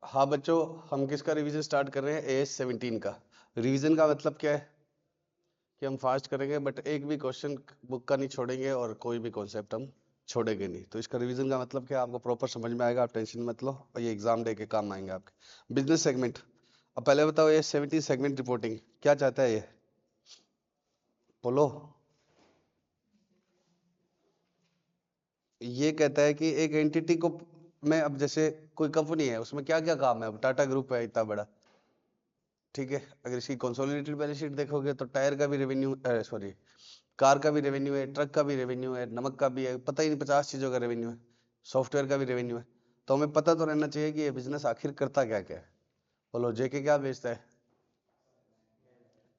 हाँ बच्चों, हम किसका रिवीजन स्टार्ट कर रहे हैं? AS 17 का। रिवीजन का मतलब क्या है कि हम फास्ट करेंगे, बट एक भी क्वेश्चन बुक का नहीं छोड़ेंगे और कोई भी कॉन्सेप्ट हम छोड़ेंगे नहीं। तो इसका रिवीजन का मतलब क्या है, आपको प्रॉपर समझ में आएगा, आप टेंशन मत लो, और ये एग्जाम डे के काम आएंगे आपके। बिजनेस सेगमेंट, अब पहले बताओ ये 17 सेगमेंट रिपोर्टिंग क्या चाहता है? ये बोलो। ये कहता है कि एक एंटिटी को मैं, अब जैसे कोई कंपनी है उसमें क्या क्या काम है, अब टाटा ग्रुप है इतना बड़ा, ठीक है, अगर इसकी कंसोलिडेटेड बैलेंस शीट देखोगे तो टायर का भी रेवेन्यू, सॉरी कार का भी रेवेन्यू है, ट्रक का भी रेवेन्यू है, नमक का भी है, पता ही नहीं 50 चीजों का रेवेन्यू है, सॉफ्टवेयर का भी रेवेन्यू है। तो हमें पता तो रहना चाहिए कि ये बिजनेस आखिर करता क्या क्या है। बोलो, जेके क्या बेचता है?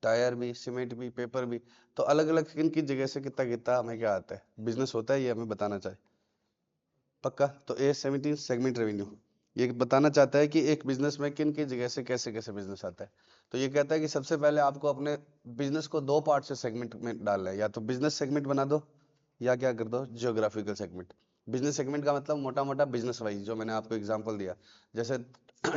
टायर भी, सीमेंट भी, पेपर भी। तो अलग अलग किन किन जगह से कितना कितना हमें क्या आता है, बिजनेस होता है, ये हमें बताना चाहिए। पक्का? तो A17 सेगमेंट रेवेन्यू ये बताना चाहता है कि एक बिजनेस में किन किन जगह से कैसे कैसे बिजनेस आता है। तो ये कहता है कि सबसे पहले आपको अपने बिजनेस को दो पार्ट से सेगमेंट में डालना है, या तो बिजनेस सेगमेंट बना दो या क्या कर दो, जियोग्राफिकल सेगमेंट। बिजनेस सेगमेंट का मतलब मोटा मोटा बिजनेस वाइज, जो मैंने आपको एग्जांपल दिया, जैसे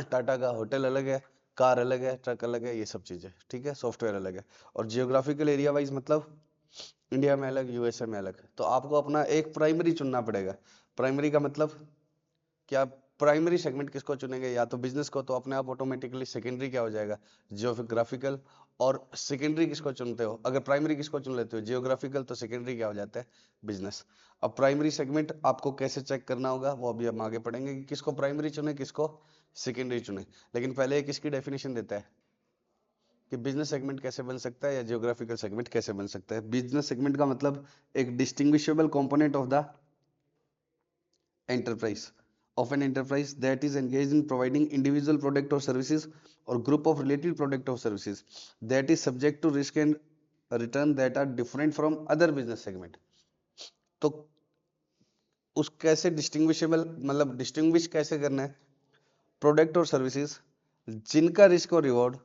टाटा का होटल अलग है, कार अलग है, ट्रक अलग है, ये सब चीजें, ठीक है, सॉफ्टवेयर अलग है। और जियोग्राफिकल एरिया वाइज मतलब इंडिया में अलग, यूएसए में अलग। तो आपको अपना एक प्राइमरी चुनना पड़ेगा। प्राइमरी का मतलब क्या? प्राइमरी सेगमेंट किसको चुनेंगे, या तो बिजनेस को, तो अपने आप ऑटोमेटिकली सेकेंडरी क्या हो जाएगा, जियोग्राफिकल। और सेकेंडरी किसको चुनते हो, अगर प्राइमरी किसको चुन लेते हो, जियोग्राफिकल, तो सेकेंडरी क्या हो जाता है, बिजनेस। अब प्राइमरी सेगमेंट आपको कैसे चेक करना होगा वो अभी हम आगे पढ़ेंगे, कि किसको प्राइमरी चुने, किसको सेकेंडरी चुने। लेकिन पहले एक इसकी डेफिनेशन देता है कि बिजनेस सेगमेंट कैसे बन सकता है या जियोग्राफिकल सेगमेंट कैसे बन सकता है। बिजनेस सेगमेंट का मतलब एक distinguishable component of the enterprise of an enterprise that is engaged in providing individual product or services or group of related product or services that is subject to risk and return that are different from other business segment। तो उस कैसे distinguishable, मतलब distinguish कैसे करना है, product और services जिनका risk और रिवॉर्ड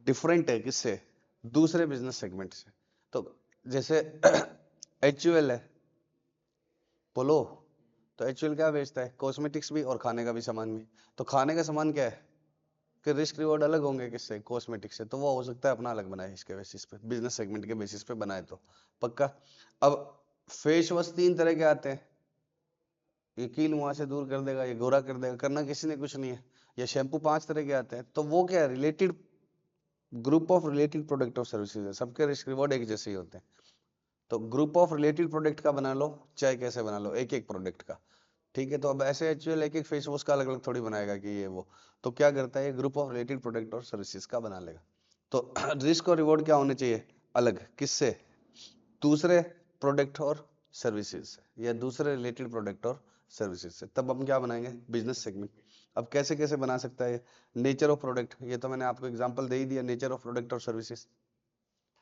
डिफरेंट है, किससे, दूसरे बिजनेस सेगमेंट से। तो जैसे HUL है, बोलो। तो HUL क्या बेचता है? कॉस्मेटिक्स भी और खाने का भी सामान भी। तो खाने का सामान क्या है कि रिस्क रिवॉर्ड अलग होंगे, किससे, कॉस्मेटिक्स से, तो वो हो सकता है अपना अलग बनाए, इसके बेसिस पे, बिजनेस सेगमेंट के बेसिस पे बनाए तो। पक्का? अब फेस वॉश 3 तरह के आते हैं, ये कील मुंह से दूर कर देगा, ये गोरा कर देगा, करना किसी ने कुछ नहीं है। या शैम्पू 5 तरह के आते हैं, तो वो क्या है, related group of related product और सर्विसेज है, सबके रिस्क रिवॉर्ड एक जैसे ही होते हैं। तो ग्रुप ऑफ रिलेटेड प्रोडक्ट का बना लो, चाहे कैसे बना लो, एक एक प्रोडक्ट का, ठीक है। तो अब ऐसे HUL एक एक फेस वॉश का अलग अलग थोड़ी बनाएगा कि ये वो, तो क्या करता है, ये ग्रुप ऑफ रिलेटेड प्रोडक्ट और सर्विसेज का बना लेगा। तो रिस्क और रिवॉर्ड क्या होने चाहिए, अलग, किससे, दूसरे प्रोडक्ट और सर्विसेज से, या दूसरे रिलेटेड प्रोडक्ट और सर्विसेज से। तब हम क्या बनाएंगे, बिजनेस सेगमेंट। अब कैसे कैसे बना सकता है, नेचर ऑफ प्रोडक्ट, ये तो मैंने आपको एग्जांपल दे ही दिया, नेचर ऑफ प्रोडक्ट और सर्विसेज।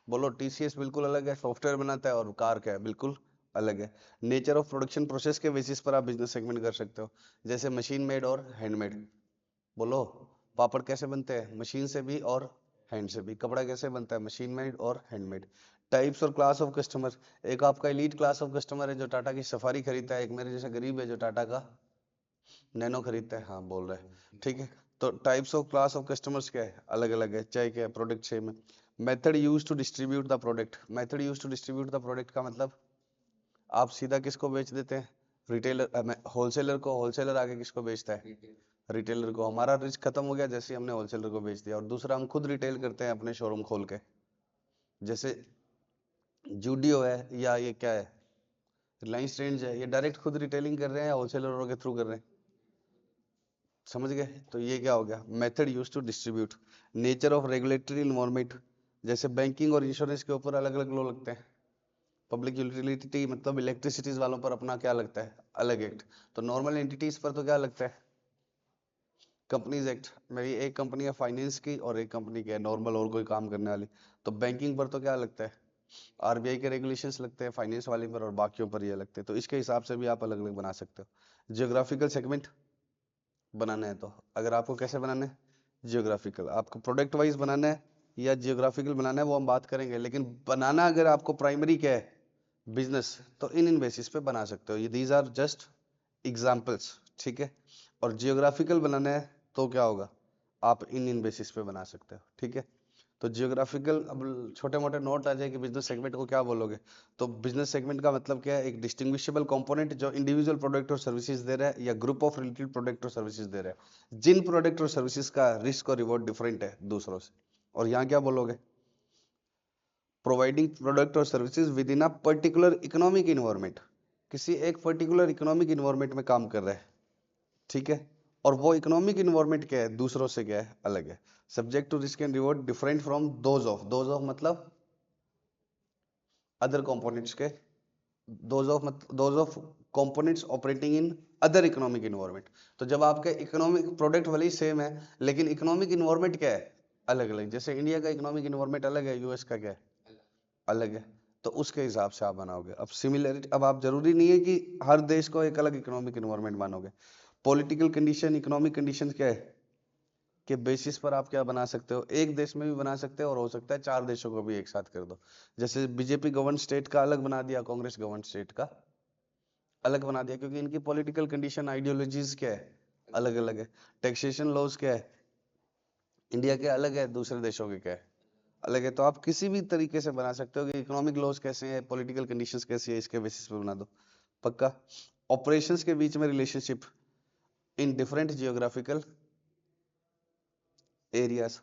बोलो, TCS बिल्कुल अलग है, सॉफ्टवेयर बनाता है, और कार क्या है, बिल्कुल अलग है। नेचर ऑफ प्रोडक्शन प्रोसेस के बेसिस पर आप बिजनेस सेगमेंट कर सकते हो, जैसे मशीन मेड और हैंडमेड। बोलो, पापड़ कैसे बनते हैं, मशीन से भी और हैंड से भी। कपड़ा कैसे बनता है, मशीन मेड और हैंडमेड। टाइप्स और क्लास ऑफ कस्टमर, एक आपका एलीट क्लास ऑफ कस्टमर है जो टाटा की सफारी खरीदता है, एक मेरे जैसा गरीब है जो टाटा का नैनो खरीदता है, हाँ बोल रहे हैं, ठीक है। तो types of class of customers क्या है, अलग अलग है, चाहे क्या है, प्रोडक्ट सेम है। Method use to distribute the product, method use to distribute the product का मतलब आप सीधा किसको बेच देते हैं, रिटेलर, होलसेलर को, होलसेलर आगे किसको बेचता है, रिटेलर को। हमारा रिस्क खत्म हो गया जैसे हमने होलसेलर को बेच दिया। और दूसरा, हम खुद रिटेल करते हैं अपने शोरूम खोल के, जैसे जूडियो है, या ये क्या है, रिलायंस ट्रेंड्स है, ये डायरेक्ट खुद रिटेलिंग कर रहे हैं या होलसेलरों के थ्रू कर रहे हैं, समझ गए। तो ये क्या हो गया, method use to distribute. Nature of regulatory environment, जैसे बैंकिंग और इंश्योरेंस के ऊपर अलग अलग लॉ लगते हैं। पब्लिक यूटिलिटी मतलब इलेक्ट्रिसिटीज वालों पर अपना क्या लगता है, अलग एक्ट। तो नॉर्मल एंटिटीज पर तो क्या लगता है, कंपनीज एक्ट। मेरी एक कंपनी है फाइनेंस की और एक कंपनी की है नॉर्मल और कोई काम करने वाली। तो बैंकिंग पर तो क्या लगता है, RBI के रेगुलेशंस लगते हैं फाइनेंस वाले पर, और बाकियों पर ये लगते हैं। तो इसके हिसाब से भी आप अलग अलग बना सकते हो। जियोग्राफिकल सेगमेंट बनाना है, तो अगर आपको कैसे बनाना है, जियोग्राफिकल, आपको प्रोडक्ट वाइज बनाना है या जियोग्राफिकल बनाना है, वो हम बात करेंगे। लेकिन बनाना अगर आपको प्राइमरी क्या है, बिजनेस, तो इन बेसिस पे बना सकते हो। ये दीज आर जस्ट एग्जाम्पल्स, ठीक है। और जियोग्राफिकल बनाना है तो क्या होगा, आप इन बेसिस पे बना सकते हो। ठीक है, तो जियोग्राफिकल, अब छोटे मोटे नोट आ जाए कि बिजनेस सेगमेंट को क्या बोलोगे। तो बिजनेस सेगमेंट का मतलब क्या है, एक डिस्टिंग्विशेबल कंपोनेंट जो इंडिविजुअल प्रोडक्ट और सर्विसेज दे रहा है या ग्रुप ऑफ रिलेटेड प्रोडक्ट और सर्विसेज दे रहा है जिन प्रोडक्ट और सर्विसेज का रिस्क और रिवॉर्ड डिफरेंट है दूसरों से। और यहाँ क्या बोलोगे, प्रोवाइडिंग प्रोडक्ट और services with in a particular economic environment, किसी एक पर्टिकुलर इकोनॉमिक इन्वायरमेंट में काम कर रहा है। ठीक है, और वो इकोनॉमिक इन्वायरमेंट क्या है, दूसरों से क्या है, अलग है। Subject to risk and reward different from those of मतलब अदर कंपोनेंट्स के, those of components operating in other economic environment. तो जब आपके इकोनॉमिक प्रोडक्ट वाली सेम है लेकिन इकोनॉमिक इन्वायरमेंट क्या है, अलग अलग, जैसे इंडिया का इकोनॉमिक इन्वायरमेंट अलग है, यूएस का क्या है, अलग है, तो उसके हिसाब से आप बनाओगे। अब सिमिलरिटी, अब आप जरूरी नहीं है कि हर देश को एक अलग इकोनॉमिक इन्वायरमेंट मानोगे। पॉलिटिकल कंडीशन, इकोनॉमिक कंडीशन क्या है के बेसिस पर आप क्या बना सकते हो, एक देश में भी बना सकते हो और हो सकता है 4 देशों को भी एक साथ कर दो। जैसे बीजेपी गवर्न स्टेट का अलग बना दिया, कांग्रेस गवर्न स्टेट का अलग बना दिया, क्योंकि इनकी पॉलिटिकल कंडीशन, आइडियोलॉजीज क्या है, अलग अलग है। टैक्सेशन लॉज क्या है, इंडिया के अलग है, दूसरे देशों के क्या है, अलग है। तो आप किसी भी तरीके से बना सकते हो कि इकोनॉमिक लॉज कैसे हैं, पॉलिटिकल कंडीशंस कैसी है, इसके बेसिस पे बना दो। पक्का। ऑपरेशंस के बीच में relationship in different geographical areas,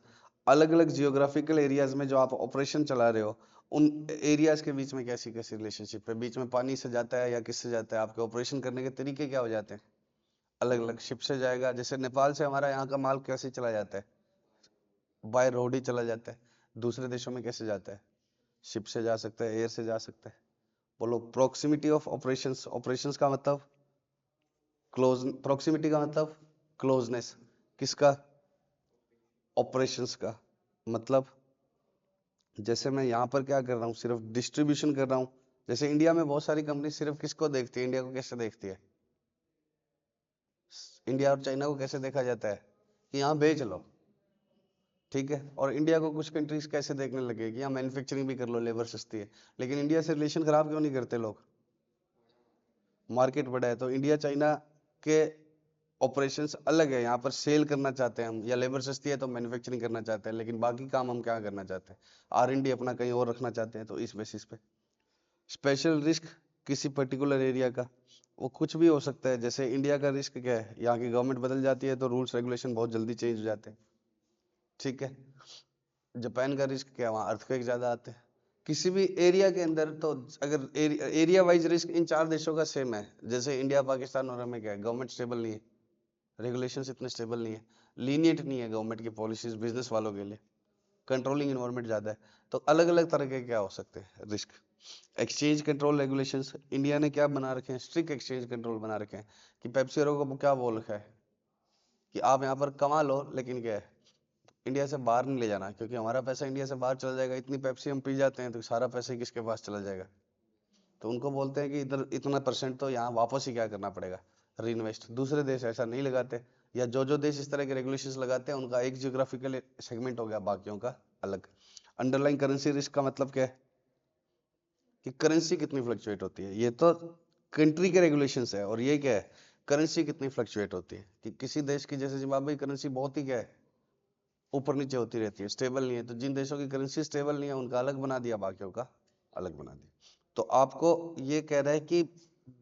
अलग अलग जियोग्राफिकल एरियाज में जो आप ऑपरेशन चला रहे हो उन एरियाज के बीच में कैसी कैसी रिलेशनशिप है, बीच में पानी से जाता है या किससे जाता है, आपके ऑपरेशन करने के तरीके क्या हो जाते हैं, अलग अलग। शिप से जाएगा, जैसे नेपाल से हमारा यहाँ का माल कैसे चला जाता है, बाय रोड ही चला जाता है। दूसरे देशों में कैसे जाता है, शिप से जा सकता है, एयर से जा सकता है। बोलो प्रोक्सिमिटी ऑफ ऑपरेशंस, ऑपरेशंस का मतलब क्लोज, प्रोक्सिमिटी का मतलब क्लोजनेस, किसका, ऑपरेशंस का। मतलब जैसे मैं यहाँ पर क्या कर रहा हूँ, सिर्फ डिस्ट्रीब्यूशन कर रहा हूँ। जैसे इंडिया में बहुत सारी कंपनी सिर्फ किसको देखती है, इंडिया को कैसे देखती है, इंडिया और चाइना को कैसे देखा जाता है कि यहाँ बेच लो। ठीक है, और इंडिया को कुछ कंट्रीज कैसे देखने लगे कि यहाँ मैन्युफैक्चरिंग भी कर लो, लेबर सस्ती है। लेकिन इंडिया से रिलेशन खराब क्यों नहीं करते लोग, मार्केट बड़ा है। तो इंडिया चाइना के ऑपरेशंस अलग है, यहाँ पर सेल करना चाहते हैं हम, या लेबर सस्ती है तो मैन्युफैक्चरिंग करना चाहते हैं, लेकिन बाकी काम हम क्या करना चाहते हैं, R&D अपना कहीं और रखना चाहते हैं। तो इस बेसिस पे स्पेशल रिस्क किसी पर्टिकुलर एरिया का, वो कुछ भी हो सकता है। जैसे इंडिया का रिस्क क्या है, यहाँ की गवर्नमेंट बदल जाती है तो रूल्स रेगुलेशन बहुत जल्दी चेंज हो जाते हैं। ठीक है, जापान का रिस्क क्या है, वहाँ अर्थक्वेक ज्यादा आते हैं। किसी भी एरिया के अंदर, तो अगर एरिया वाइज रिस्क इन 4 देशों का सेम है, जैसे इंडिया पाकिस्तान और हमें क्या है, गवर्नमेंट स्टेबल नहीं है, रेगुलेशंस इतने स्टेबल नहीं है, लीनियंट नहीं है गवर्नमेंट की पॉलिसीज बिजनेस वालों के लिए, कंट्रोलिंग इन्वायरमेंट ज्यादा है। तो अलग अलग तरह के क्या हो सकते हैं risk. Exchange control regulations, India ने क्या बना रखे हैं, स्ट्रिक्ट एक्सचेंज कंट्रोल बना रखे हैं कि पेप्सी को क्या बोल रखा है कि आप यहाँ पर कमा लो, लेकिन क्या है, इंडिया से बाहर नहीं ले जाना, क्योंकि हमारा पैसा इंडिया से बाहर चला जाएगा। इतनी पेप्सी हम पी जाते हैं तो सारा पैसा ही किसके पास चला जाएगा। तो उनको बोलते हैं कि इधर इतना परसेंट तो यहाँ वापस ही क्या करना पड़ेगा, री इन्वेस्ट। दूसरे देश ऐसा नहीं लगाते, या जो जो देश इस तरह के रेगुलेशंस लगाते हैं उनका एक जियोग्राफिकल सेगमेंट हो गया, बाकियों का अलग। अंडरलाइन करेंसी रिस्क का मतलब क्या है कि करेंसी कितनी फ्लक्चुएट होती है, ये तो कंट्री के रेगुलेशंस है, और ये क्या है, करेंसी कितनी फ्लक्चुएट होती है, कि किसी देश की जैसे जिम्बाब्वे की करेंसी बहुत ही क्या है, ऊपर नीचे होती रहती है, स्टेबल नहीं है। तो जिन देशों की करेंसी स्टेबल नहीं है उनका अलग बना दिया, बाकियों का अलग बना दिया। तो आपको ये कह रहा है कि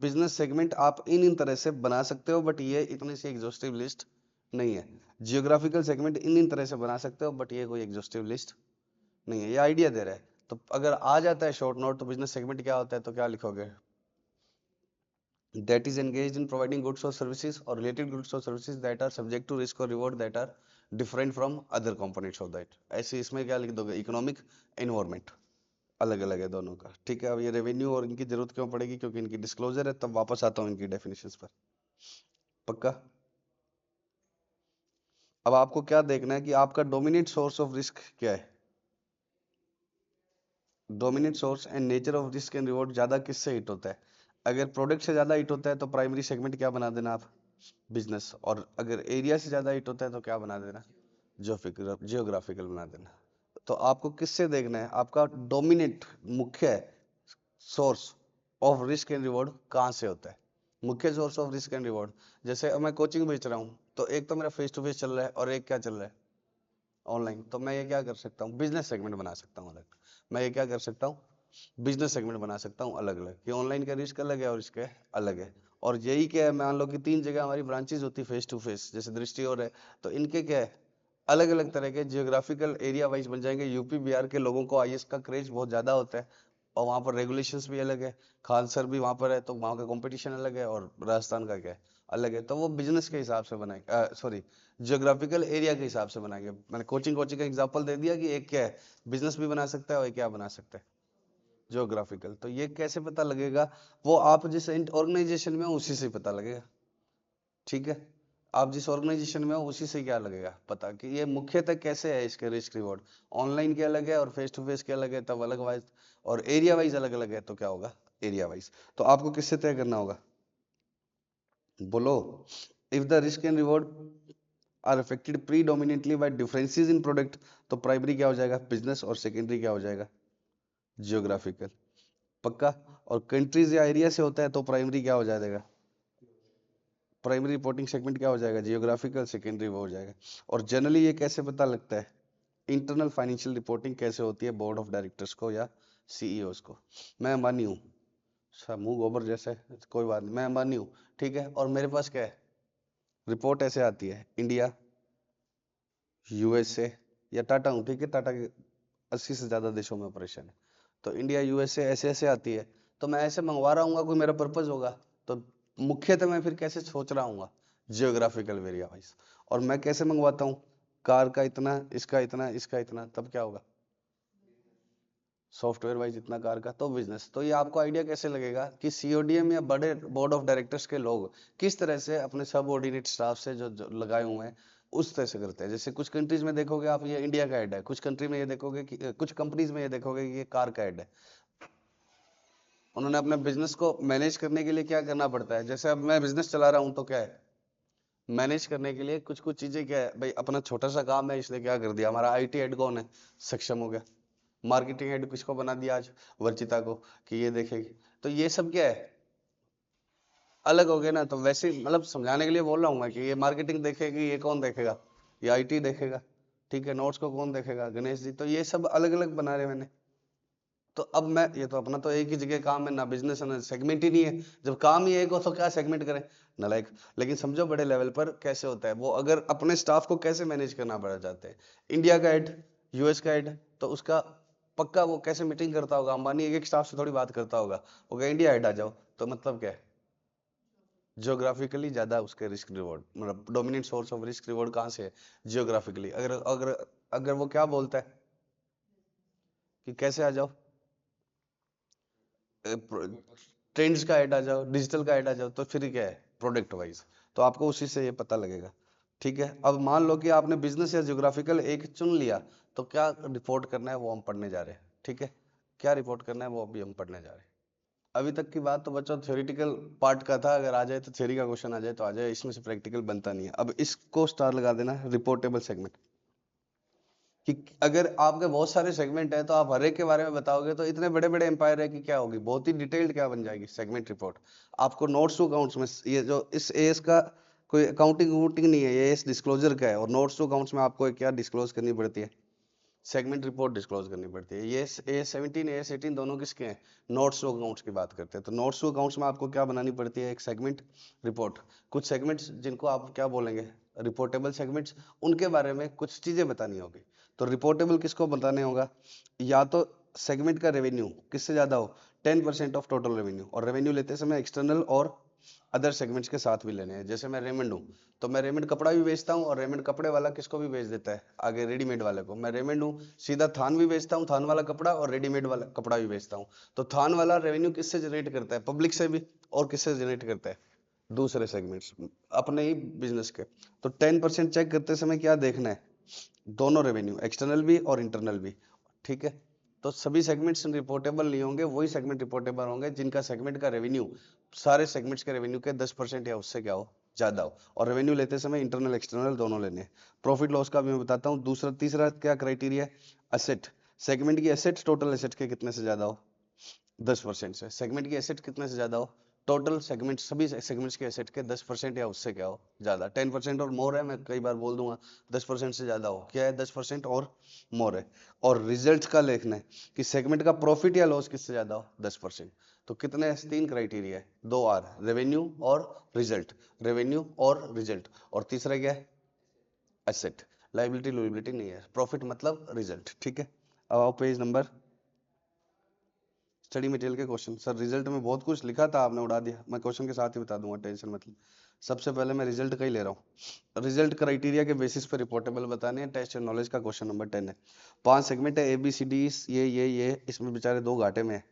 बिजनेस सेगमेंट आप इन तरह से बना सकते हो, बट ये इतनी सी एग्जॉस्टिव लिस्ट नहीं है। जियोग्राफिकल सेगमेंट इन तरह से बना सकते हो, बट ये कोई एग्जॉस्टिव लिस्ट नहीं है, ये आइडिया दे रहा है। तो अगर आ जाता है शॉर्ट नोट, तो बिजनेस सेगमेंट क्या होता है, तो क्या लिखोगे, that is engaged in providing goods or services or related goods or services that are subject to risk or reward that are different from other components of that। ऐसे इसमें क्या लिख दोगे, इकोनॉमिक एनवायरमेंट अलग अलग है दोनों का। ठीक है, अब ये रेवेन्यू और इनकी जरूरत क्यों पड़ेगी, क्योंकि इनकी डिस्क्लोजर है। तब वापस आता हूँ इनकी डेफिनेशंस पर। पक्का। अब आपको क्या देखना है कि आपका डोमिनेंट सोर्स ऑफ रिस्क क्या है, dominant source and nature of risk and reward ज्यादा किससे हिट होता है। अगर प्रोडक्ट से ज्यादा हिट होता है तो प्राइमरी सेगमेंट क्या बना देना आप, बिजनेस। और अगर एरिया से ज्यादा हिट होता है तो क्या बना देना, जियोग्राफिकल बना देना। तो आपको किससे देखना है, आपका डोमिनेंट मुख्य source of risk and reward कहाँ से होता है, मुख्य source of risk and reward. जैसे अब मैं कोचिंग बेच रहा हूँ, तो एक तो मेरा फेस टू फेस चल रहा है और एक क्या चल रहा है, ऑनलाइन। तो मैं ये क्या कर सकता हूँ, बिजनेस सेगमेंट बना सकता हूँ अलग। मैं ये क्या कर सकता हूँ, बिजनेस सेगमेंट बना सकता हूँ अलग अलग, कि ऑनलाइन का रिस्क अलग है और इसके अलग है। और यही क्या है, मान लो कि 3 जगह हमारी ब्रांचेज होती है फेस टू फेस, जैसे दृष्टि और है, तो इनके क्या है, अलग अलग तरह के जियोग्राफिकल एरिया वाइज बन जाएंगे। यूपी बिहार के लोगों को आईएएस का क्रेज बहुत ज्यादा होता है और वहाँ पर रेगुलेशंस भी अलग है। खान सर भी वहाँ पर है तो वहाँ का कंपटीशन अलग है, और राजस्थान का क्या है, अलग है। तो वो बिजनेस के हिसाब से बनाएंगे, सॉरी, जियोग्राफिकल एरिया के हिसाब से बनाएंगे। मैंने कोचिंग कोचिंग का एग्जांपल दे दिया कि एक क्या है, बिजनेस भी बना सकता है और एक क्या बना सकता है, जियोग्राफिकल। तो ये कैसे पता लगेगा, वो आप जिस ऑर्गेनाइजेशन में हो उसी से पता लगेगा। ठीक है, आप जिस ऑर्गेनाइजेशन में हो उसी से क्या लगेगा पता, कि ये मुख्यतः कैसे है इसके रिस्क रिवॉर्ड। ऑनलाइन के अलग है और फेस टू फेस के अलग है, तब अलग वाइज, और एरिया वाइज अलग अलग है, तो क्या होगा, एरिया वाइज। तो आपको किससे तय करना होगा, बोलो। If the risk and reward are affected predominantly by differences in product, तो प्राइमरी क्या हो जाएगा, बिजनेस, और सेकेंडरी क्या हो जाएगा, जियोग्राफिकल। पक्का। और कंट्रीज या एरिया से होता है तो प्राइमरी क्या हो जाएगा, प्राइमरी रिपोर्टिंग सेगमेंट क्या हो जाएगा, जियोग्राफिकल, सेकेंडरी वो हो जाएगा। और जनरली ये कैसे पता लगता है, इंटरनल फाइनेंशियल रिपोर्टिंग कैसे होती है बोर्ड ऑफ डायरेक्टर्स को या सीईओज को। मैं अंबानी हूँ, मुंह गोबर जैसे, कोई बात नहीं, मैं अंबानी हूँ, ठीक है, और मेरे पास क्या है, रिपोर्ट ऐसे आती है, इंडिया, यूएसए, या टाटा हूँ, ठीक है, टाटा के 80 से ज्यादा देशों में ऑपरेशन है, तो इंडिया यूएसए ऐसे ऐसे आती है। तो मैं ऐसे मंगवा रहा हूँ, कोई मेरा पर्पज होगा। तो मुख्यतः मैं फिर कैसे सोच रहा हूँ, जियोग्राफिकल एरिया वाइज। और मैं कैसे मंगवाता हूँ, कार का इतना, इसका इतना, इसका इतना, तब क्या होगा, सॉफ्टवेयर वाइज इतना कार का, तो बिजनेस। तो ये आपको आइडिया कैसे लगेगा कि सीओडीएम या बड़े बोर्ड ऑफ डायरेक्टर्स के लोग किस तरह से अपने सबऑर्डिनेट स्टाफ से जो लगाए हुए हैं उस तरह से करते हैं। जैसे कुछ कंट्रीज में देखोगे आप, ये इंडिया का हेड है, कुछ कंट्री में ये देखोगे कि, कुछ कंपनीज में ये देखोगे कि ये कार का हेड है। उन्होंने अपने बिजनेस को मैनेज करने के लिए क्या करना पड़ता है, जैसे अब मैं बिजनेस चला रहा हूँ तो क्या है, मैनेज करने के लिए कुछ कुछ चीजें क्या है भाई, अपना छोटा सा काम है इसलिए क्या कर दिया, हमारा आईटी हेड कौन है, सक्षम हो गया। मार्केटिंग हेड किसको बना दिया आज, वर्चिता को, कि ये देखेगी। तो ये सब क्या है, अलग हो गए ना। तो वैसे मतलब समझाने के लिए बोल रहा हूँ मैं, कि ये मार्केटिंग देखेगी, ये कौन देखेगा, ये आईटी देखेगा। ठीक है, नोट्स को कौन देखेगा, गणेश जी। तो ये सब अलग अलग बना रहे मैंने। तो अब मैं, ये तो अपना तो एक ही जगह काम है ना, बिजनेस है ना, सेगमेंट ही नहीं है। जब काम ही एक हो तो क्या सेगमेंट करें, नालायक। लेकिन समझो बड़े लेवल पर कैसे होता है वो, अगर अपने स्टाफ को कैसे मैनेज करना पड़ जाते हैं। इंडिया का हेड, यूएस का हेड, तो उसका पक्का वो कैसे मीटिंग करता होगा, अंबानी एक एक स्टाफ से थोड़ी बात करता होगा। वो कहे इंडिया हेड आ जाओ, तो मतलब क्या है, जियोग्राफिकली ज्यादा उसके रिस्क रिवॉर्ड, मतलब dominant source of risk reward कहाँ से है, जियोग्राफिकली। अगर अगर अगर वो क्या बोलता है कि कैसे आ जाओ, ट्रेंड्स का ऐड आ जाओ, डिजिटल का ऐड आ जाओ, तो फिर क्या है, प्रोडक्ट वाइज। तो आपको उसी से ये पता लगेगा। ठीक है, अब मान लो कि आपने बिजनेस या जियोग्राफिकल एक चुन लिया, तो क्या रिपोर्ट करना है वो हम पढ़ने जा रहे हैं। ठीक है, क्या रिपोर्ट करना है वो अभी हम पढ़ने जा रहे हैं। अभी तक की बात तो बच्चों थ्योरेटिकल पार्ट का था, अगर आ जाए तो थ्योरी का क्वेश्चन आ जाए तो आ जाए, इसमें से प्रैक्टिकल बनता नहीं है। अब इसको स्टार लगा देना, रिपोर्टेबल सेगमेंट। कि अगर आपके बहुत सारे सेगमेंट है तो आप हर एक के बारे में बताओगे तो इतने बड़े बड़े एम्पायर है कि क्या होगी, बहुत ही डिटेल्ड क्या बन जाएगी सेगमेंट रिपोर्ट। आपको नोट्स टू अकाउंट्स में, ये जो इस एएस का कोई अकाउंटिंग वूटिंग नहीं है, ये एएस डिस्क्लोजर का है, और नोट्स टू अकाउंट्स में आपको क्या डिस्क्लोज करनी पड़ती है, सेगमेंट रिपोर्ट डिस्क्लोज करनी पड़ती है। ये A17 A18 दोनों किसके हैं, नोट्स टू अकाउंट्स की बात करते हैं। तो नोट्स टू अकाउंट्स में आपको क्या बनानी पड़ती है, एक सेगमेंट रिपोर्ट। कुछ सेगमेंट्स जिनको आप क्या बोलेंगे, रिपोर्टेबल सेगमेंट्स, उनके बारे में कुछ चीजें बतानी होगी। तो रिपोर्टेबल किसको बताने होगा, या तो सेगमेंट का रेवेन्यू किससे ज्यादा हो, 10% ऑफ टोटल रेवेन्यू। और रेवेन्यू लेते समय एक्सटर्नल और अदर सेगमेंट्स के साथ भी लेने हैं। जैसे मैं रेमंड हूँ, तो मैं रेमंड कपड़ा भी बेचता हूँ, और रेमंड कपड़े वाला किसको भी बेच देता है आगे, रेडीमेड वाले को। मैं रेमंड हूँ, सीधा थान भी बेचता हूँ, थान वाला कपड़ा, और रेडीमेड वाला कपड़ा भी बेचता हूँ। तो थान वाला रेवेन्यू किससे जनरेट करता है, पब्लिक से भी, और किससे जनरेट करता है, दूसरे सेगमेंट्स, अपने ही बिजनेस के। तो 10% चेक करते समय क्या देखना है, दोनों रेवेन्यू, एक्सटर्नल भी और इंटरनल भी। ठीक है, तो सभी सेगमेंट्स रिपोर्टेबल नहीं होंगे, वही सेगमेंट रिपोर्टेबल होंगे जिनका सेगमेंट का रेवेन्यू सारे सेगमेंट्स के रेवेन्यू के 10% या उससे क्या हो, ज्यादा हो। और रेवेन्यू लेते समय इंटरनल एक्सटर्नल दोनों लेने हैं। प्रॉफिट लॉस का भी मैं बताता हूँ। दूसरा तीसरा क्या क्राइटेरिया है, असेट, सेगमेंट की एसेट टोटल एसेट के कितने से ज्यादा हो, 10% से। सेगमेंट की एसेट कितने से ज्यादा हो, टोटल सेगमेंट, सभी सेगमेंट्स के एसेट के 10% या उससे क्या हो ज्यादा, 10% और मोर है, मैं कई बार बोल दूंगा 10% से ज्यादा हो, क्या है 10% और मोर है। और रिजल्ट का लिखना है कि सेगमेंट का प्रॉफिट या लॉस किससे ज्यादा हो, 10%। तो कितने, 3 क्राइटेरिया है, 2 आर, रेवेन्यू और रिजल्ट, रेवेन्यू और रिजल्ट, और तीसरा क्या है, एसेट। लाइबिलिटी लुइबिलिटी नहीं है, प्रॉफिट मतलब रिजल्ट, ठीक है। अब आओ पेज नंबर, स्टडी मटेरियल के क्वेश्चन। सर रिजल्ट में बहुत कुछ लिखा था, आपने उड़ा दिया, मैं क्वेश्चन के साथ ही बता दूंगा, टेंशन मत लो। सबसे पहले मैं रिजल्ट का ही ले रहा हूँ। रिजल्ट क्राइटेरिया के बेसिस पे रिपोर्टेबल बताने हैं, टेस्ट एंड नॉलेज का क्वेश्चन नंबर 10 है। 5 सेगमेंट है, ए बी सी डी, ये इसमें बेचारे 2 घाटे में है।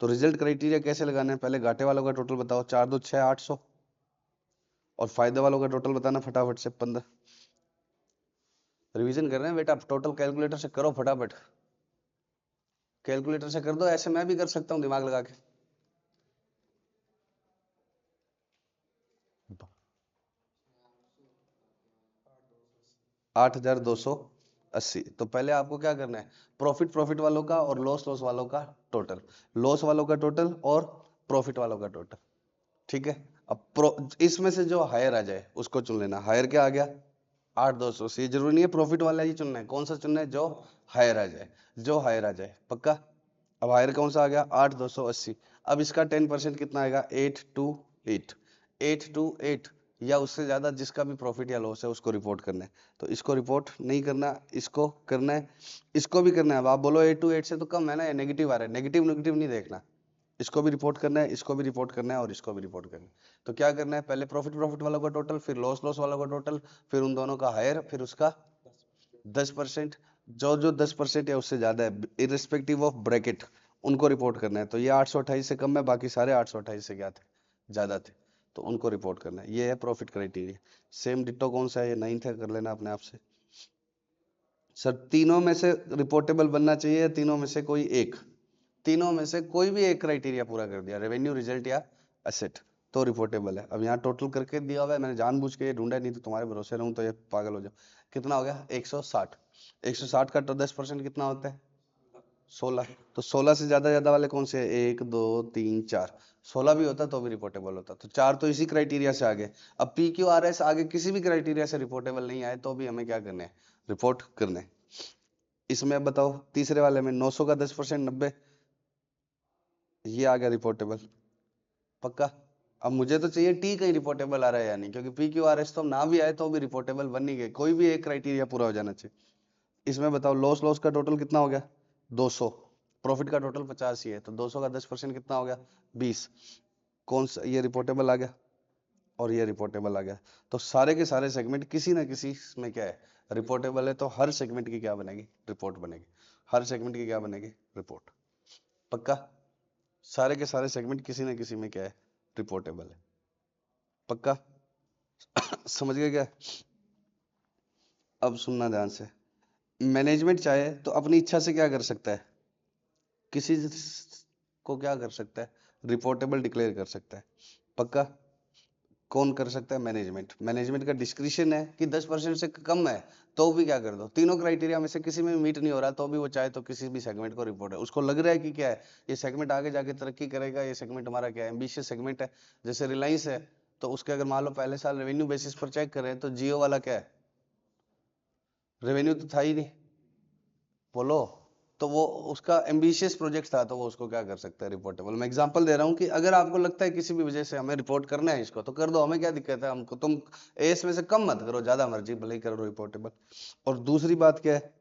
तो रिजल्ट क्राइटेरिया कैसे लगाना है, पहले घाटे वालों का टोटल बताओ, 4 2 6 800, और फायदे वालों का टोटल बताना फटाफट से 15। रिवीजन कर रहे हैं बेटा, टोटल कैलकुलेटर से करो फटाफट, कैलकुलेटर से कर दो, ऐसे मैं भी कर सकता हूँ दिमाग लगा के। 8,280। तो पहले आपको क्या करना है, प्रॉफिट प्रॉफिट वालों का और लॉस लॉस वालों का टोटल, लॉस वालों का टोटल और प्रॉफिट वालों का टोटल, ठीक है। अब इसमें से जो हायर आ जाए उसको चुन लेना। हायर क्या आ गया, 8,280। ये जरूरी नहीं है प्रॉफिट वाला ही चुनना है, कौन सा चुनना है, जो हायर आ जाए, जो हायर आ जाए, पक्का। अब हायर कौन सा आ गया, 8,280। अब इसका 10% कितना आएगा, 828, 828 या उससे ज्यादा, जिसका भी प्रॉफिट या लॉस है उसको रिपोर्ट करना है। तो इसको रिपोर्ट नहीं करना, इसको करना है, इसको भी करना है। अब आप बोलो 828 से तो कम है ना, ये नेगेटिव आ रहा है, नेगेटिव नेगेटिव नहीं देखना, इसको भी रिपोर्ट करना है, इसको भी रिपोर्ट करना है, और इसको भी रिपोर्ट करना है। तो क्या करना है, पहले प्रॉफिट प्रॉफिट वालों का टोटल, फिर लॉस लॉस वालों का टोटल, फिर उन दोनों का हायर, फिर उसका 10%, जो जो 10% या उससे ज्यादा है इरिस्पेक्टिव ऑफ ब्रैकेट, उनको रिपोर्ट करना है। तो ये 828 से कम है, बाकी सारे 828 से क्या थे, ज्यादा थे, तो उनको रिपोर्ट करना है। ये है प्रॉफिट क्राइटेरिया। सेम डिट्टो कौन सा है, ये 9th है, कर लेना अपने आप से। सर तीनों में से रिपोर्टेबल बनना चाहिए, तीनों में से कोई एक, तीनों में से कोई भी एक क्राइटेरिया पूरा कर दिया, रेवेन्यू, रिजल्ट या एसेट, तो रिपोर्टेबल है। अब यहाँ टोटल करके दिया हुआ है, मैंने जानबूझ के ये ढूंढा, नहीं तो तुम्हारे भरोसे रहूं तो ये पागल हो जाओ। कितना हो गया, 160। 160 का तो 10% कितना होता है, 16। तो 16 से ज्यादा वाले कौन से, 1 2 3 4, 16 भी होता तो भी रिपोर्टेबल होता। तो 4 तो इसी क्राइटेरिया से आगे। अब पी क्यू आर एस आगे किसी भी क्राइटेरिया से रिपोर्टेबल नहीं आए तो भी हमें क्या करना है, रिपोर्ट करना है। इसमें अब बताओ, तीसरे वाले में 900 का 10%, 90, ये आ गया रिपोर्टेबल, पक्का। अब मुझे तो चाहिए टी कहीं रिपोर्टेबल आ रहा है या नहीं, क्योंकि पी क्यू आर एस तो ना भी आए तो भी रिपोर्टेबल बन नहीं गए, कोई भी एक क्राइटेरिया पूरा हो जाना चाहिए। इसमें बताओ लॉस लॉस का टोटल कितना हो गया, 200, प्रॉफिट का टोटल 50 ही है, तो 200 का 10% कितना हो गया, 20। कौन सा, ये रिपोर्टेबल आ गया और ये रिपोर्टेबल आ गया। तो सारे के सारे सेगमेंट किसी ना किसी में क्या है, रिपोर्टेबल है। तो हर सेगमेंट की क्या बनेगी, रिपोर्ट बनेगी, हर सेगमेंट की क्या बनेगी, रिपोर्ट, पक्का। सारे के सारे सेगमेंट किसी ना किसी में क्या है, रिपोर्टेबल है, पक्का। समझ गए क्या, अब सुनना ध्यान से। मैनेजमेंट चाहे तो अपनी इच्छा से क्या कर सकता है, किसी को क्या कर सकता है, रिपोर्टेबल डिक्लेयर कर सकता है, पक्का। कौन कर सकता है, मैनेजमेंट। मैनेजमेंट का डिस्क्रिशन है कि 10% से कम है तो भी क्या कर दो, तीनों क्राइटेरिया में से किसी में मीट नहीं हो रहा तो भी वो चाहे तो किसी भी सेगमेंट को रिपोर्ट है, उसको लग रहा है कि क्या है, ये सेगमेंट आगे जाके तरक्की करेगा, ये सेगमेंट हमारा क्या है, एम्बिशियस सेगमेंट है। जैसे रिलायंस है, तो उसके अगर मान लो पहले साल रेवेन्यू बेसिस पर चेक करें तो जियो वाला क्या है, रेवेन्यू तो था ही नहीं, बोलो। तो वो उसका एम्बिशियस प्रोजेक्ट था, तो वो उसको क्या कर सकता है, रिपोर्टेबल। मैं एग्जांपल दे रहा हूँ कि अगर आपको लगता है किसी भी वजह से हमें रिपोर्ट करना है इसको, तो कर दो, हमें क्या दिक्कत है, हमको तुम एस में से कम मत करो, ज्यादा मर्जी भले ही करो रिपोर्टेबल। और दूसरी बात क्या है,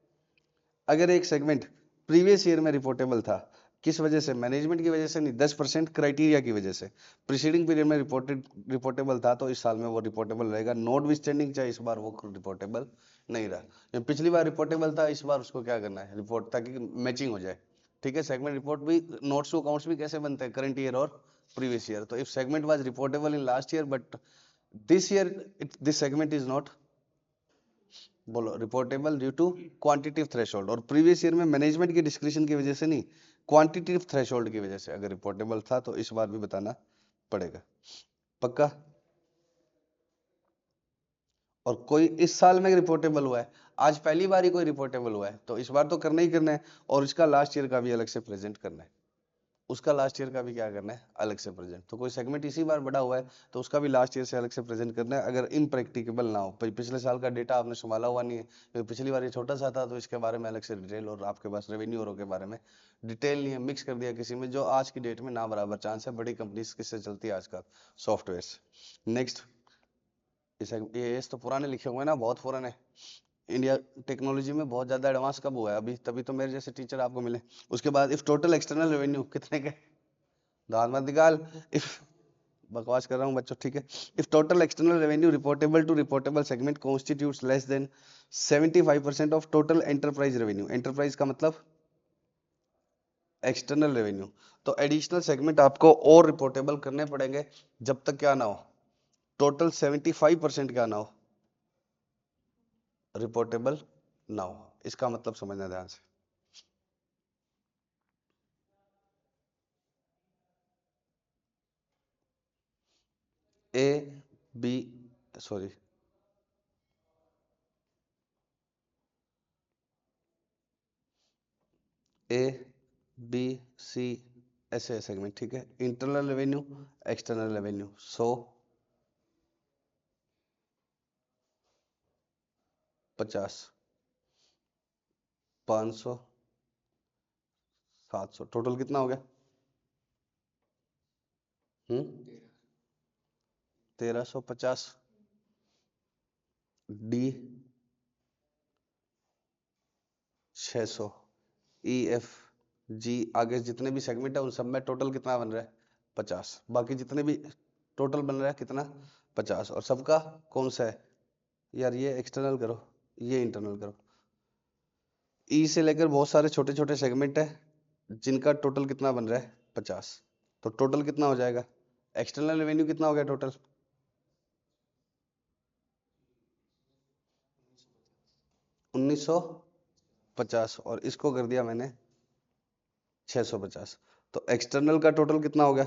अगर एक सेगमेंट प्रीवियस ईयर में रिपोर्टेबल था, किस वजह से, मैनेजमेंट की वजह से नहीं, 10% क्राइटेरिया की वजह से प्रीसीडिंग पीरियड में रिपोर्टेबल था, तो इस साल में वो रिपोर्टेबल रहेगा, नॉट विथस्टैंडिंग चाहे इस बार वो रिपोर्टेबल नहीं रहा। जब पिछली बार रिपोर्टेबल था, इस बार उसको क्या करना है, रिपोर्ट, ताकि मैचिंग हो जाए, ठीक है। सेगमेंट रिपोर्ट भी, नोट्स टू अकाउंट्स भी कैसे बनते हैं, करंट ईयर और प्रीवियस ईयर। तो if segment was reportable in last year but this year this segment is not, बोलो, reportable due to quantitative threshold, और प्रीवियस ईयर में मैनेजमेंट की डिस्क्रिशन की वजह से नहीं, क्वांटिटिव थ्रेशोल्ड की वजह से अगर रिपोर्टेबल था तो इस बार भी बताना पड़ेगा, पक्का। और कोई इस साल में रिपोर्टेबल हुआ है, आज पहली बार ही कोई रिपोर्टेबल हुआ है, तो इस बार तो करना ही करना है, और इसका लास्ट ईयर का भी अलग से प्रेजेंट करना है, उसका लास्ट ईयर का भी क्या करना है, अलग से प्रेजेंट। तो कोई सेगमेंट इसी बार बड़ा हुआ है तो उसका भी लास्ट ईयर से अलग से प्रेजेंट करना है, अगर इम्प्रैक्टिकेबल ना हो। पिछले साल का डेटा आपने संभाला हुआ नहीं है, क्योंकि पिछली बार ये छोटा सा था तो इसके बारे में अलग से डिटेल, और आपके पास रेवेन्यू और के बारे में डिटेल नहीं है, मिक्स कर दिया किसी में, जो आज की डेट में ना बराबर चांस है। बड़ी कंपनीज किससे चलती है आजकल, सॉफ्टवेयर। नेक्स्ट, ये तो पुराने लिखे हुए हैं ना, बहुत पुराने। इंडिया टेक्नोलॉजी में बहुत ज्यादा एडवांस कब हुआ है अभी, तभी तो मेरे जैसे टीचर आपको मिले। उसके बाद इफ टोटल एक्सटर्नल रेवेन्यू कितने के, दाल मत निकाल। इफ, बकवास कर रहा हूँ बच्चों, ठीक है। If total external revenue reportable to reportable segment constitutes less than 75% of total enterprise revenue, enterprise का मतलब एक्सटर्नल रेवेन्यू, तो एडिशनल सेगमेंट आपको और रिपोर्टेबल करने पड़ेंगे जब तक क्या ना हो, टोटल 75% क्या ना हो, रिपोर्टेबल ना हो। इसका मतलब समझना ध्यान से। A B, sorry, A B C ऐसे सेगमेंट, ठीक है। Internal revenue, external revenue, 100, 50, 500, 700, total कितना हो गया? 1350। डी 600। ई एफ जी, आगे जितने भी सेगमेंट है उन सब में टोटल कितना बन रहा है? 50। बाकी जितने भी टोटल बन रहा है कितना? 50। और सबका कौन सा है यार? ये एक्सटर्नल करो, ये इंटरनल करो। ई से लेकर बहुत सारे छोटे छोटे सेगमेंट है जिनका टोटल कितना बन रहा है? 50। तो टोटल कितना हो जाएगा? एक्सटर्नल रेवेन्यू कितना हो गया टोटल? 1950, और इसको कर दिया मैंने 650। तो एक्सटर्नल का टोटल कितना हो गया?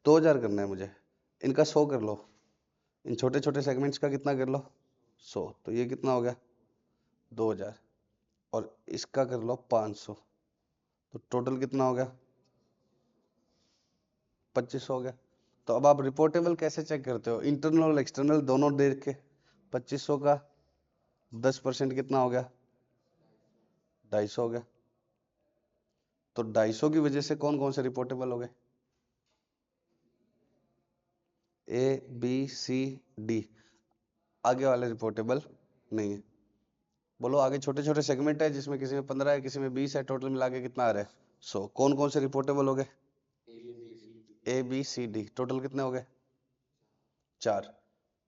2000 करना है मुझे। इनका 100 कर लो, इन छोटे छोटे सेगमेंट्स का कितना कर लो? 100। तो ये कितना हो गया? 2000। और इसका कर लो 500, तो टोटल कितना हो गया? 2500 हो गया। तो अब आप रिपोर्टेबल कैसे चेक करते हो? इंटरनल और एक्सटर्नल दोनों देख के 2500 का 10% कितना हो गया? 250 हो गया। तो 250 की वजह से कौन कौन से रिपोर्टेबल हो गए? A B C D. आगे वाले रिपोर्टेबल नहीं है। बोलो, आगे छोटे छोटे सेगमेंट है जिसमें किसी में 15 है, किसी में 20 है, टोटल मिला के कितना आ रहा है? 100। कौन कौन से रिपोर्टेबल हो गए? A B C D, total कितने हो गए? 4।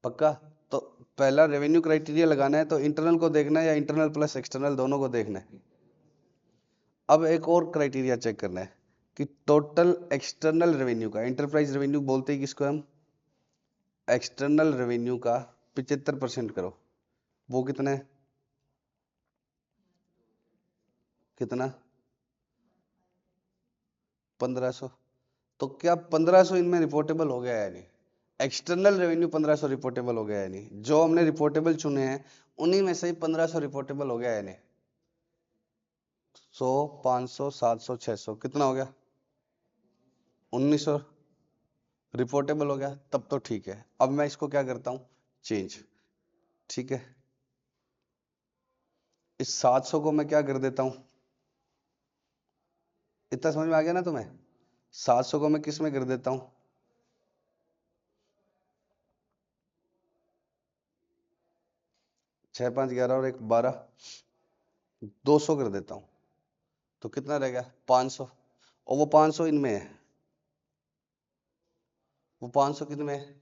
पक्का? तो पहला रेवेन्यू क्राइटेरिया लगाना है तो इंटरनल को देखना है या इंटरनल प्लस एक्सटर्नल दोनों को देखना है? अब एक और क्राइटेरिया चेक करना है कि टोटल एक्सटर्नल रेवेन्यू का, एंटरप्राइज रेवेन्यू बोलते हैं किसको हम? एक्सटर्नल रेवेन्यू का 75% करो। वो कितना है? कितना? 1500। तो क्या 1500 इनमें रिपोर्टेबल हो गया है नहीं? एक्सटर्नल रेवेन्यू 1500 रिपोर्टेबल हो गया है नहीं? जो हमने रिपोर्टेबल चुने हैं उन्हीं में से ही 1500 रिपोर्टेबल हो गया है नहीं? 100, 500, 700, 600 कितना हो गया? 1900 रिपोर्टेबल हो गया, तब तो ठीक है। अब मैं इसको क्या करता हूँ? चेंज, ठीक है। इस 700 को मैं क्या कर देता हूँ? इतना समझ में आ गया ना तुम्हें? 700 को मैं किस में कर देता हूँ? 6 5 11 और 1 12, 200 कर देता हूँ। तो कितना रह गया? 500। और वो 500 इनमें है, वो 500 कितने में?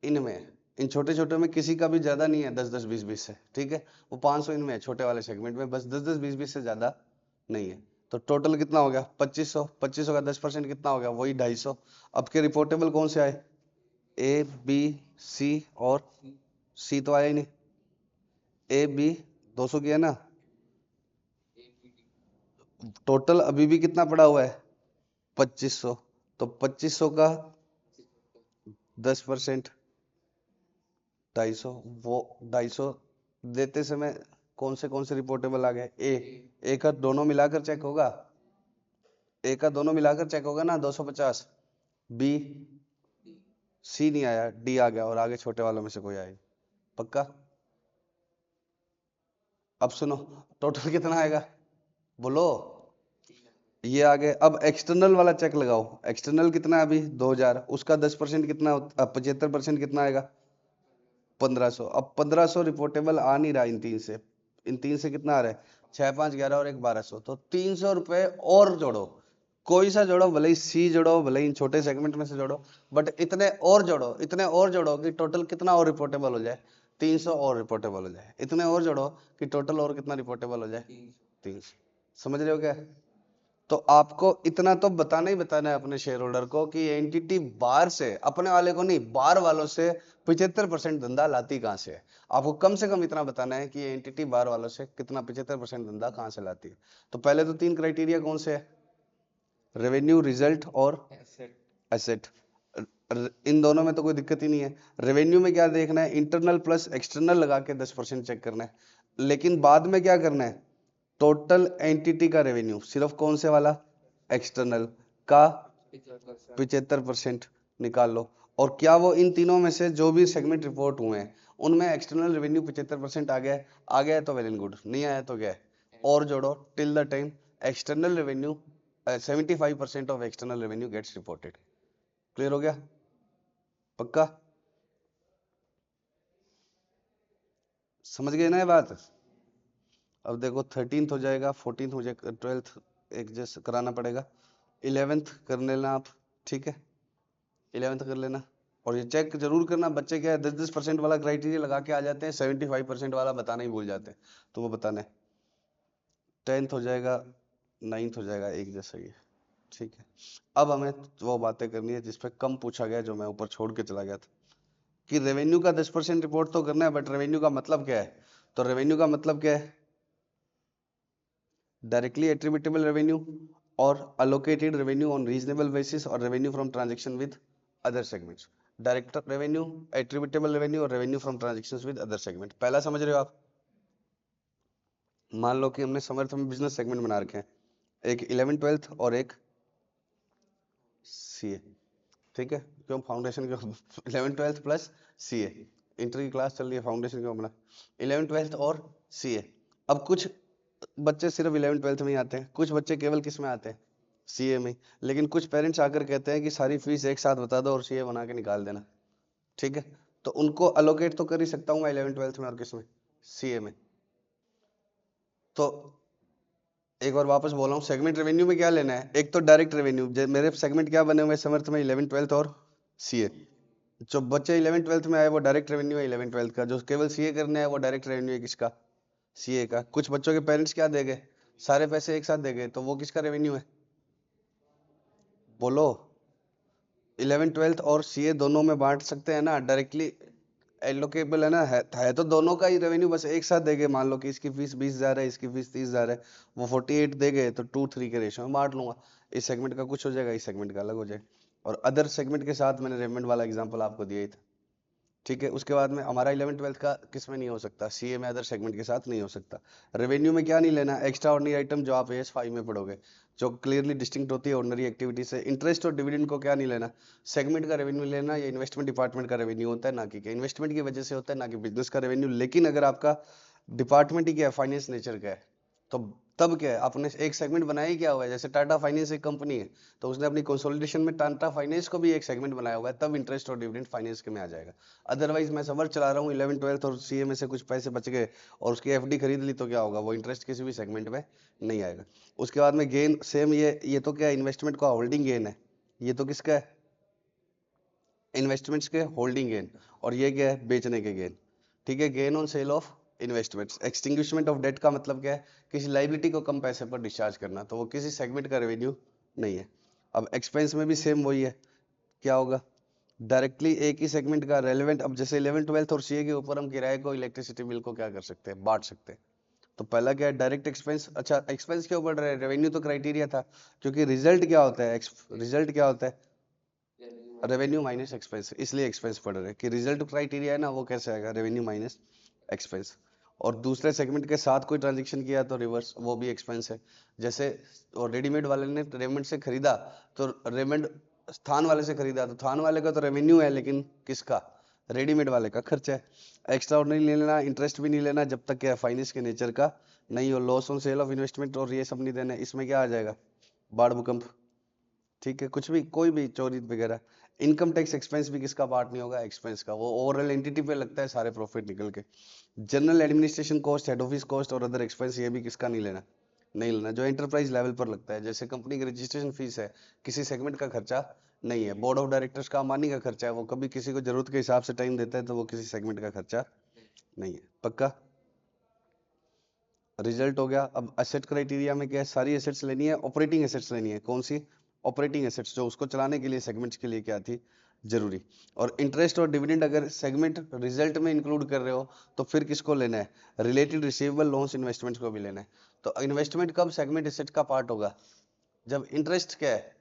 इनमें है। इन छोटे छोटे में किसी का भी ज्यादा नहीं है, 10 10 20 20 से, ठीक है। वो 500 इनमें है, छोटे वाले सेगमेंट में बस 10 10 20 20 से ज्यादा नहीं है। तो टोटल कितना हो गया? 2500। 2500 का 10% कितना हो गया? वही 250। अब के रिपोर्टेबल कौन से आए? ए बी सी और सी तो आया ही नहीं। ए बी 200 किया ना? टोटल अभी भी कितना पड़ा हुआ है? 2500। तो 2500 का 10%, 250। वो 250 देते समय कौन से रिपोर्टेबल आ गए? ए, ए का दोनों मिलाकर चेक होगा। ए का दोनों मिलाकर चेक होगा ना 250, बी सी नहीं आया, डी आ गया, और आगे छोटे वालों में से कोई आएगा। पक्का? अब सुनो, टोटल कितना आएगा बोलो। ये आगे। अब एक्सटर्नल वाला चेक लगाओ। एक्सटर्नल कितना है अभी 2000, उसका 10% कितना 75% कितना आएगा 1500। अब 1500 रिपोर्टेबल आ नहीं रहा इन तीन से। इन तीन से कितना आ रहा है 6 5 11 और एक 1200, तो 300 रुपए और जोड़ो। कोई सा जोड़ो, भले ही सी जोड़ो, भले ही इन छोटे सेगमेंट में से जोड़ो, बट इतने और जोड़ो, इतने और जोड़ो कि टोटल कितना और रिपोर्टेबल हो जाए 300 और रिपोर्टेबल हो जाए। इतने और जोड़ो कि टोटल और कितना रिपोर्टेबल हो जाए 300। समझ रहे हो क्या? तो आपको इतना तो बताना ही बताना है अपने शेयर होल्डर को कि एंटिटी बाहर से, अपने वाले को नहीं, बाहर वालों से 75% धंधा लाती कहां से है। आपको कम से कम इतना बताना है कि एंटिटी बाहर वालों से कितना 75% धंधा कहां से लाती है। तो पहले तो 3 क्राइटेरिया कौन से है? रेवेन्यू, रिजल्ट और एसेट। इन दोनों में तो कोई दिक्कत ही नहीं है। रेवेन्यू में क्या देखना है, इंटरनल प्लस एक्सटर्नल लगा के 10% चेक करना है। लेकिन बाद में क्या करना है, टोटल एंटिटी का रेवेन्यू, सिर्फ कौन से वाला, एक्सटर्नल का 75% निकाल लो। और क्या वो इन तीनों में से जो भी सेगमेंट रिपोर्ट हुए हैं उनमें एक्सटर्नल रेवेन्यू 75% आ गया? आ गया है तो वेल एंड गुड, नहीं आया तो क्या है, और जोड़ो till the time external revenue 75% of external revenue gets reported. Clear हो गया? पक्का? समझ गए ना ये बात? अब देखो 13th हो जाएगा, 14th हो जाएगा, 12th एक जैसे कराना पड़ेगा, 11th कर लेना आप। ठीक है, 11th कर लेना। और ये चेक जरूर करना, बच्चे क्या है 10% वाला क्राइटेरिया लगा के आ जाते हैं, 75% वाला बताना ही भूल जाते हैं, तो वो बताना है। 10th हो जाएगा, 9th हो जाएगा, एक जैसा ही है। ठीक है, अब हमें वो बातें करनी है जिसपे कम पूछा गया, जो मैं ऊपर छोड़ के चला गया था, कि रेवेन्यू का 10% रिपोर्ट तो करना है, बट रेवेन्यू का मतलब क्या है? तो रेवेन्यू का मतलब क्या है, डायरेक्टली एट्रीब्यूटेबल रेवेन्यू और allocated revenue on reasonable basis और revenue from transaction with other segments. Direct revenue, attributable revenue और revenue from transactions with other segment. पहला समझ रहे हो आप? मान लो कि हमने समर्थ में बिजनेस सेगमेंट बना रखे हैं, एक 11 12th और एक सीए। ठीक है, क्यों फाउंडेशन क्यों 11 12th प्लस सीए, इंटर की क्लास चल रही है, फाउंडेशन क्यों बना 11 12th और सीए। अब कुछ बच्चे सिर्फ 11 12th में ही आते हैं, कुछ बच्चे केवल किस में आते हैं, सीए में। लेकिन कुछ पेरेंट्स आकर कहते हैं कि सारी फीस एक साथ बता दो और सीए बना के निकाल देना। ठीक है, तो उनको अलोकेट तो कर ही सकता हूँ मैं 11 12th में और किस में, सीए में। तो एक बार वापस बोल रहा हूँ, सेगमेंट रेवेन्यू में क्या लेना है, एक तो डायरेक्ट रेवेन्यू, मेरे सेगमेंट क्या बने हुए समर्थ में 11 12th और सीए। जो बच्चे 11 12th में आए वो डायरेक्ट रेवेन्यू है 11 12th का, जो केवल सीए करने है वो डायरेक्ट रेवेन्यू है किसका, सीए का। कुछ बच्चों के पेरेंट्स क्या देंगे, सारे पैसे एक साथ देंगे, तो वो किसका रेवेन्यू है बोलो। 11 12th और सीए दोनों में बांट सकते हैं ना, डायरेक्टली एलोकेबल है ना, है तो दोनों का ही रेवेन्यू, बस एक साथ देंगे। मान लो कि इसकी फीस 20,000 है, इसकी फीस 30,000 है, वो 48 देंगे, तो 2:3 के रेशियो में बांट लूंगा। इस सेगमेंट का कुछ हो जाएगा, इस सेगमेंट का अलग हो जाएगा। और अदर सेगमेंट के साथ मैंने रेवेन्यू वाला एग्जांपल आपको दिया ही था। ठीक है, उसके बाद में हमारा 11 12th का किस में नहीं हो सकता, सीए में, अदर सेगमेंट के साथ नहीं हो सकता। रेवेन्यू में क्या नहीं लेना, एक्स्ट्रा ऑर्डिनरी आइटम जो आप एस 5 में पढ़ोगे, जो क्लियरली डिस्टिंक्ट होती है ऑर्डिनरी एक्टिविटी से। इंटरेस्ट और डिविडेंड को क्या नहीं लेना, सेगमेंट का रेवेन्यू लेना, ये इन्वेस्टमेंट डिपार्टमेंट का रेवेन्यू होता है, ना कि इन्वेस्टमेंट की वजह से होता है, ना कि बिजनेस का रेवेन्यू। लेकिन अगर आपका डिपार्टमेंट ही क्या है, फाइनेंस नेचर का है, तो तब क्या है, आपने एक सेगमेंट बनाया ही क्या हुआ है, जैसे टाटा फाइनेंस एक कंपनी है, तो उसने अपनी कंसोलिडेशन में टाटा फाइनेंस को भी एक सेगमेंट बनाया हुआ है, तब इंटरेस्ट और डिविडेंड फाइनेंस के में आ जाएगा। अदरवाइज मैं समर चला रहा हूँ 11 12th और सीए में से कुछ पैसे बच गए और उसकी एफडी खरीद ली, तो क्या होगा, वो इंटरेस्ट किसी भी सेगमेंट में नहीं आएगा। उसके बाद में गेन सेम, ये तो क्या है, इन्वेस्टमेंट का होल्डिंग गेन है, ये तो किसका है, इन्वेस्टमेंट्स के होल्डिंग गेन। और ये क्या है, बेचने के गेन। ठीक है, gain on sale of investments. Extinguishment of debt का मतलब क्या है, किसी लाइबिलिटी को कम पैसे पर डिस्चार्ज करना, तो वो किसी सेगमेंट का रेवेन्यू नहीं है। अब एक्सपेंस में भी सेम वही है, क्या होगा, डायरेक्टली एक ही सेगमेंट का रेलेवेंट। अब जैसे 11 12th और सीए के ऊपर हम किराए को, इलेक्ट्रिसिटी बिल को क्या कर सकते हैं, बांट सकते हैं। तो पहला क्या है, डायरेक्ट एक्सपेंस। अच्छा, एक्सपेंस क्यों बढ़ रहा है, रेवेन्यू तो क्राइटेरिया था, क्योंकि रिजल्ट क्या होता है, रिजल्ट क्या होता है, रेवेन्यू माइनस एक्सपेंस, इसलिए एक्सपेंस पड़ रहे हैं। कि रिजल्ट क्राइटेरिया है ना, वो कैसे आएगा, रेवेन्यू माइनस एक्सपेंस। और दूसरे सेगमेंट के साथ कोई ट्रांजेक्शन किया तो रिवर्स, वो भी एक्सपेंस है। जैसे और रेडीमेड वाले ने रेमंड से खरीदा तो रेमंड थान वाले से खरीदा तो थान वाले का तो रेवेन्यू है, लेकिन किसका? रेडीमेड वाले का खर्चा है। एक्स्ट्रा ऑर्डिनरी नहीं लेना, इंटरेस्ट भी नहीं लेना जब तक क्या फाइनेंस के नेचर का नहीं हो। Loss on sale of investment और ये सब नहीं देना। इसमें क्या आ जाएगा? बाढ़ भूकंप, ठीक है, कुछ भी, कोई भी चोरी वगैरह। इनकम टैक्स एक्सपेंस भी किसका पार्ट नहीं होगा? एक्सपेंस का। वो ओवरऑल एंटिटी पे लगता है सारे प्रॉफिट निकल के। General administration cost, head office cost और अदर एक्सपेंस, ये भी किसका नहीं लेना? नहीं लेना, जो एंटरप्राइज लेवल पर लगता है। जैसे कंपनी की रजिस्ट्रेशन फीस है, किसी सेगमेंट का खर्चा नहीं है। बोर्ड ऑफ डायरेक्टर्स का अंबानी का खर्चा है, वो कभी किसी को जरूरत के हिसाब से टाइम देता है, तो वो किसी सेगमेंट का खर्चा नहीं है। पक्का? रिजल्ट हो गया। अब एसेट क्राइटेरिया में क्या है? सारी एसेट्स लेनी है, ऑपरेटिंग एसेट्स लेनी है। कौन सी? ऑपरेटिंग एसेट्स, जो उसको चलाने के लिए सेगमेंट्स के लिए क्या थी? जरूरी। और इंटरेस्ट और डिविडेंड अगर सेगमेंट रिजल्ट में इंक्लूड कर रहे हो तो फिर किसको लेना है? रिलेटेड रिसीवेबल लोन्स इन्वेस्टमेंट्स को भी लेना है। तो इन्वेस्टमेंट कब सेगमेंट एसेट का पार्ट होगा? जब इंटरेस्ट क्या है?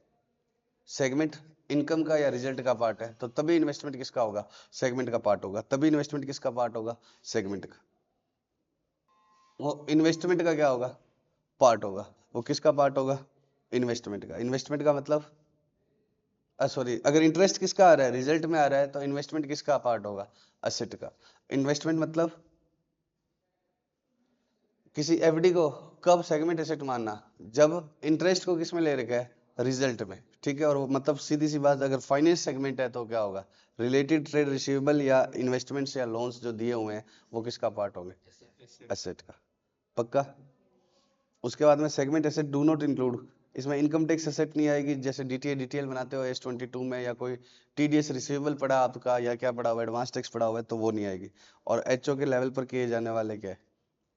सेगमेंट इनकम का या रिजल्ट का पार्ट है, तो तभी इन्वेस्टमेंट किसका होगा? सेगमेंट का पार्ट होगा। तभी इन्वेस्टमेंट किसका पार्ट होगा? सेगमेंट का। वो इन्वेस्टमेंट का क्या होगा? पार्ट होगा। वो किसका पार्ट होगा? इन्वेस्टमेंट का। इन्वेस्टमेंट का मतलब, सॉरी, अगर इंटरेस्ट किसका आ रहा है? रिजल्ट में आ रहा है, तो इन्वेस्टमेंट किसका पार्ट होगा? एसेट का। इन्वेस्टमेंट मतलब किसी एफडी को कब सेगमेंट एसेट मानना? जब इंटरेस्ट को किस में ले रखा है? रिजल्ट में, ठीक है। और वो मतलब सीधी सी बात, अगर फाइनेंस सेगमेंट है तो क्या होगा? रिलेटेड ट्रेड रिसीवेबल या इन्वेस्टमेंट्स या लोन्स जो दिए हुए हैं वो किसका पार्ट होंगे? एसेट का। पक्का? उसके बाद में segment asset do not include, इसमें इनकम टैक्स एसेट नहीं आएगी। जैसे डिटेल बनाते हो S22 में, या कोई टीडीएस रिसीवेबल पड़ा आपका, या क्या पड़ा हुआ, एडवांस टैक्स पड़ा हुआ है, तो वो नहीं आएगी। और एचओ के लेवल पर किए जाने वाले क्या है?